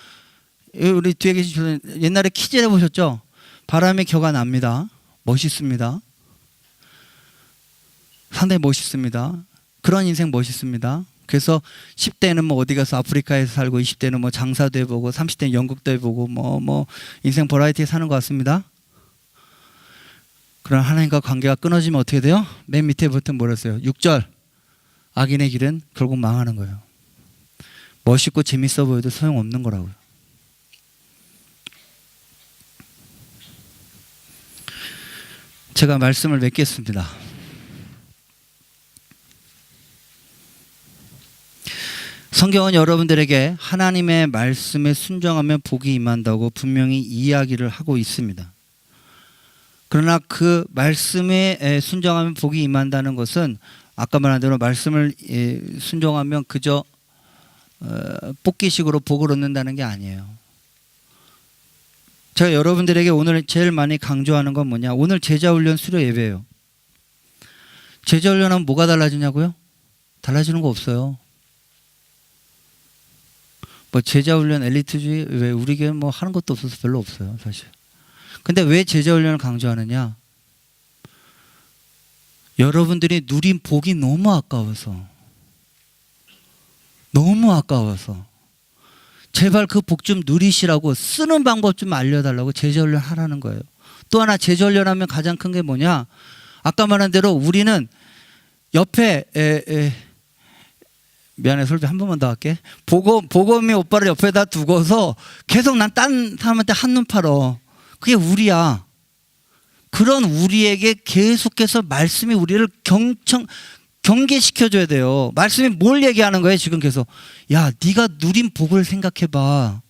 Speaker 3: 우리 뒤에 계신 분은 옛날에 퀴즈 해보셨죠? 바람의 겨가 납니다. 멋있습니다. 상당히 멋있습니다. 그런 인생 멋있습니다. 그래서 10대는 뭐 어디 가서 아프리카에서 살고, 20대는 뭐 장사도 해보고, 30대는 연극도 해보고, 뭐 인생 버라이어티에 사는 것 같습니다. 그러나 하나님과 관계가 끊어지면 어떻게 돼요? 맨 밑에 버튼 뭐랬어요? 6절. 악인의 길은 결국 망하는 거예요. 멋있고 재밌어 보여도 소용없는 거라고요. 제가 말씀을 맺겠습니다. 성경은 여러분들에게 하나님의 말씀에 순종하면 복이 임한다고 분명히 이야기를 하고 있습니다. 그러나 그 말씀에 순종하면 복이 임한다는 것은 아까 말한 대로 말씀을 순종하면 그저 뽑기식으로 복을 얻는다는 게 아니에요. 제가 여러분들에게 오늘 제일 많이 강조하는 건 뭐냐, 오늘 제자훈련 수료 예배예요. 제자훈련하면 뭐가 달라지냐고요? 달라지는 거 없어요. 뭐 제자훈련 엘리트주의, 왜 우리 교회는 뭐 하는 것도 없어서 별로 없어요, 사실. 근데 왜 제자훈련을 강조하느냐, 여러분들이 누린 복이 너무 아까워서, 제발 그 복 좀 누리시라고, 쓰는 방법 좀 알려달라고 제자훈련 하라는 거예요. 또 하나, 제자훈련하면 가장 큰 게 뭐냐, 아까 말한 대로 우리는 옆에 미안해, 솔비 한 번만 더 할게. 보검이 오빠를 옆에다 두고서 계속 난 딴 사람한테 한눈 팔어. 그게 우리야. 그런 우리에게 계속해서 말씀이 우리를 경계시켜줘야 돼요. 말씀이 뭘 얘기하는 거예요? 지금 계속, 야, 네가 누린 복을 생각해봐.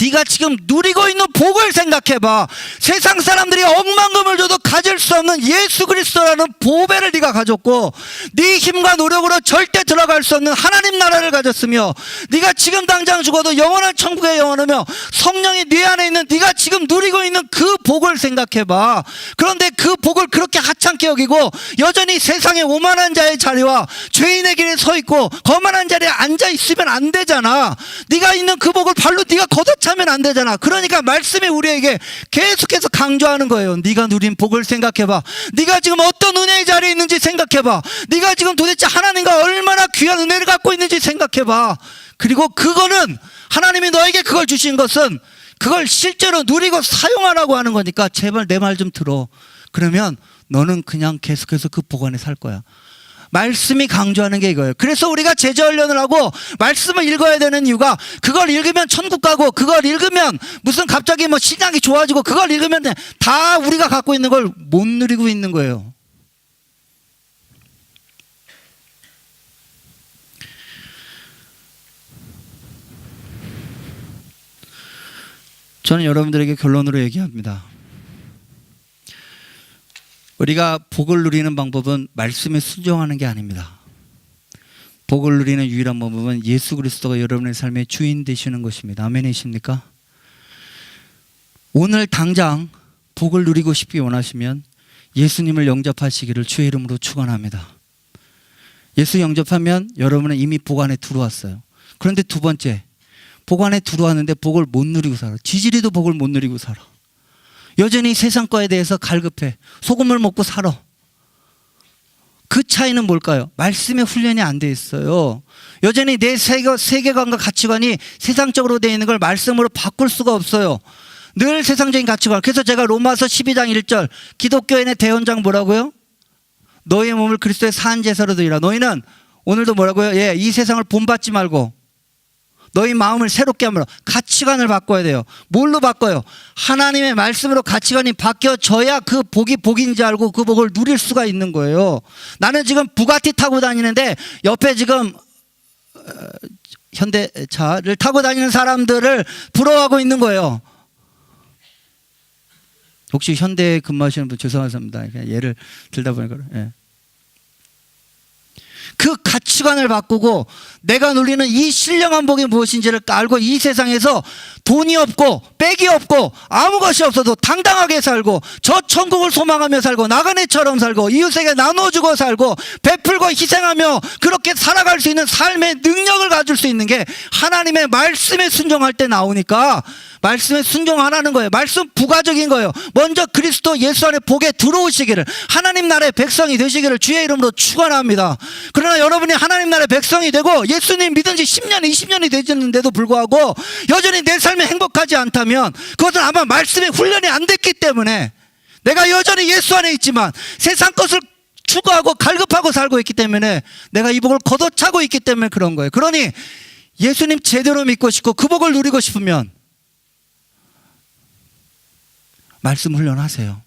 Speaker 3: 네가 지금 누리고 있는 복을 생각해봐. 세상 사람들이 억만금을 줘도 가질 수 없는 예수 그리스도라는 보배를 네가 가졌고, 네 힘과 노력으로 절대 들어갈 수 없는 하나님 나라를 가졌으며, 네가 지금 당장 죽어도 영원한 천국에 영원하며 성령이 네 안에 있는 네가 지금 누리고 있는 그 복을 생각해봐. 그런데 그 복을 그렇게 하찮게 여기고 여전히 세상에 오만한 자의 자리와 죄인의 길에 서 있고 거만한 자리에 앉아 있으면 안 되잖아. 네가 있는 그 복을 발로 네가 걷어차면 안 되잖아. 그러니까 말씀이 우리에게 계속해서 강조하는 거예요. 네가 누린 복을 생각해봐. 네가 지금 어떤 은혜의 자리에 있는지 생각해봐. 네가 지금 도대체 하나님과 얼마나 귀한 은혜를 갖고 있는지 생각해봐. 그리고 그거는 하나님이 너에게 그걸 주신 것은 그걸 실제로 누리고 사용하라고 하는 거니까 제발 내 말 좀 들어. 그러면 너는 그냥 계속해서 그 복 안에 살 거야. 말씀이 강조하는 게 이거예요. 그래서 우리가 제자훈련을 하고 말씀을 읽어야 되는 이유가, 그걸 읽으면 천국 가고, 그걸 읽으면 무슨 갑자기 뭐 신앙이 좋아지고, 그걸 읽으면 다 우리가 갖고 있는 걸 못 누리고 있는 거예요. 저는 여러분들에게 결론으로 얘기합니다. 우리가 복을 누리는 방법은 말씀에 순종하는 게 아닙니다. 복을 누리는 유일한 방법은 예수 그리스도가 여러분의 삶의 주인 되시는 것입니다. 아멘이십니까? 오늘 당장 복을 누리고 싶기 원하시면 예수님을 영접하시기를 주의 이름으로 축원합니다. 예수 영접하면 여러분은 이미 복 안에 들어왔어요. 그런데 두 번째, 복 안에 들어왔는데 복을 못 누리고 살아. 지지리도 복을 못 누리고 살아. 여전히 세상 거에 대해서 갈급해. 소금을 먹고 살아. 그 차이는 뭘까요? 말씀의 훈련이 안 돼 있어요. 여전히 내 세계관과 가치관이 세상적으로 되어 있는 걸 말씀으로 바꿀 수가 없어요. 늘 세상적인 가치관. 그래서 제가 로마서 12장 1절, 기독교인의 대언장 뭐라고요? 너희의 몸을 그리스도의 산 제사로 드리라. 너희는 오늘도 뭐라고요? 예, 이 세상을 본받지 말고 너희 마음을 새롭게 함으로. 가치관을 바꿔야 돼요. 뭘로 바꿔요? 하나님의 말씀으로 가치관이 바뀌어져야 그 복이 복인지 알고 그 복을 누릴 수가 있는 거예요. 나는 지금 부가티 타고 다니는데 옆에 지금 현대차를 타고 다니는 사람들을 부러워하고 있는 거예요. 혹시 현대에 근무하시는 분 죄송합니다. 그냥 예를 들다 보니까. 예. 그 가치관을 바꾸고 내가 누리는 이 신령한 복이 무엇인지를 알고 이 세상에서 돈이 없고 빽이 없고 아무 것이 없어도 당당하게 살고 저 천국을 소망하며 살고 나그네처럼 살고 이웃에게 나눠주고 살고 베풀고 희생하며 그렇게 살아갈 수 있는 삶의 능력을 가질 수 있는 게 하나님의 말씀에 순종할 때 나오니까 말씀에 순종하라는 거예요. 말씀 부가적인 거예요. 먼저 그리스도 예수 안에 복에 들어오시기를, 하나님 나라의 백성이 되시기를 주의 이름으로 축원합니다. 그러나 여러분이 하나님 나라의 백성이 되고 예수님 믿은 지 10년, 20년이 되셨는데도 불구하고 여전히 내 삶에 행복하지 않다면 그것은 아마 말씀의 훈련이 안 됐기 때문에, 내가 여전히 예수 안에 있지만 세상 것을 추구하고 갈급하고 살고 있기 때문에 내가 이 복을 걷어차고 있기 때문에 그런 거예요. 그러니 예수님 제대로 믿고 싶고 그 복을 누리고 싶으면 말씀 훈련하세요.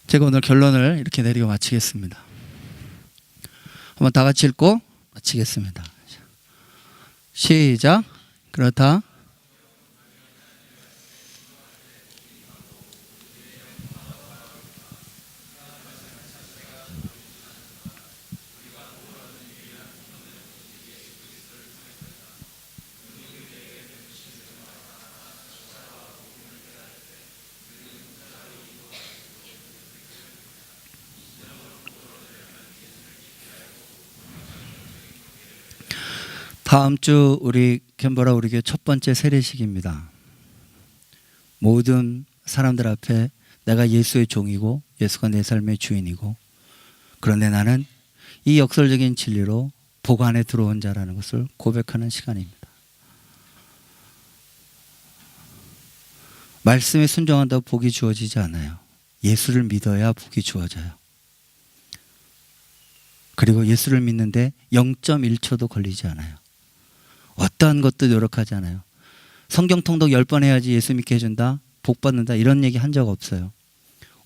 Speaker 3: 제가 오늘 결론을 이렇게 내리고 마치겠습니다. 한번 다 같이 읽고 마치겠습니다. 시작. 그렇다. 다음 주 우리 캔버라 우리 교회 첫 번째 세례식입니다. 모든 사람들 앞에 내가 예수의 종이고 예수가 내 삶의 주인이고, 그런데 나는 이 역설적인 진리로 복 안에 들어온 자라는 것을 고백하는 시간입니다. 말씀에 순종한다고 복이 주어지지 않아요. 예수를 믿어야 복이 주어져요. 그리고 예수를 믿는데 0.1초도 걸리지 않아요. 어떠한 것도 노력하지 않아요. 성경 통독 10번 해야지 예수 믿게 해준다, 복 받는다, 이런 얘기 한 적 없어요.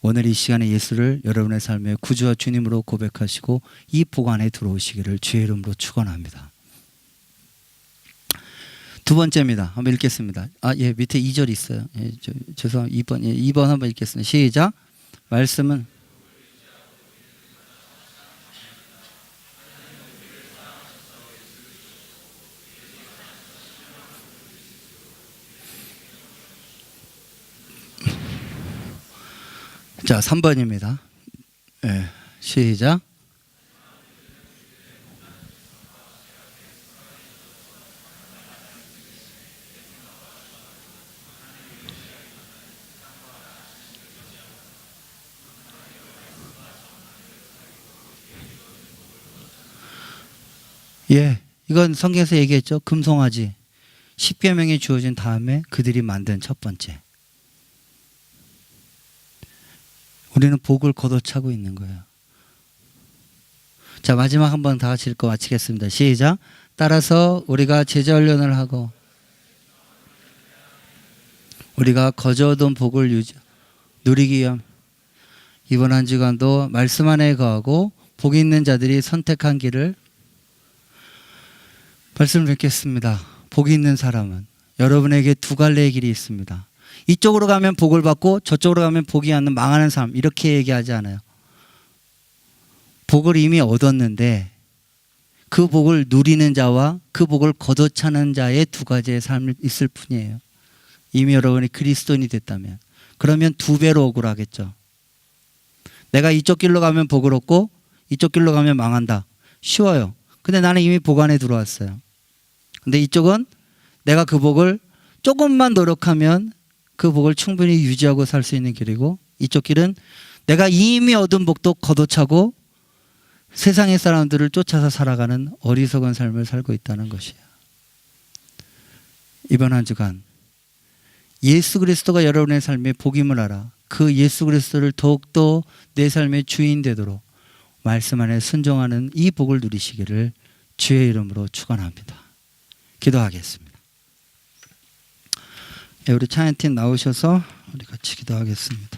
Speaker 3: 오늘 이 시간에 예수를 여러분의 삶의 구주와 주님으로 고백하시고 이 복 안에 들어오시기를 주의 이름으로 축원합니다. 두 번째입니다. 한번 읽겠습니다. 예, 밑에 2절 있어요. 예, 죄송합니다. 2번. 예, 2번 한번 읽겠습니다. 시작. 말씀은 자, 3번입니다. 예, 시작. 예, 이건 성경에서 얘기했죠. 금송아지 10계명이 주어진 다음에 그들이 만든 첫 번째. 우리는 복을 걷어차고 있는 거예요. 자, 마지막 한번 다 같이 읽고 마치겠습니다. 시작. 따라서 우리가 제자 훈련을 하고 우리가 거저오던 복을 누리기 위함. 이번 한 주간도 말씀 안에 거하고 복이 있는 자들이 선택한 길을 말씀을 뵙겠습니다. 복이 있는 사람은 여러분에게 두 갈래의 길이 있습니다. 이쪽으로 가면 복을 받고 저쪽으로 가면 복이 않는 망하는 사람, 이렇게 얘기하지 않아요. 복을 이미 얻었는데 그 복을 누리는 자와 그 복을 걷어차는 자의 두 가지의 삶이 있을 뿐이에요. 이미 여러분이 그리스도인이 됐다면. 그러면 두 배로 억울하겠죠. 내가 이쪽 길로 가면 복을 얻고 이쪽 길로 가면 망한다. 쉬워요. 근데 나는 이미 복 안에 들어왔어요. 근데 이쪽은 내가 그 복을 조금만 노력하면 그 복을 충분히 유지하고 살 수 있는 길이고, 이쪽 길은 내가 이미 얻은 복도 걷어차고 세상의 사람들을 쫓아서 살아가는 어리석은 삶을 살고 있다는 것이에요. 이번 한 주간 예수 그리스도가 여러분의 삶의 복임을 알아 그 예수 그리스도를 더욱더 내 삶의 주인 되도록 말씀 안에 순종하는 이 복을 누리시기를 주의 이름으로 축원합니다. 기도하겠습니다. 우리 찬양팀 나오셔서 우리 같이 기도하겠습니다.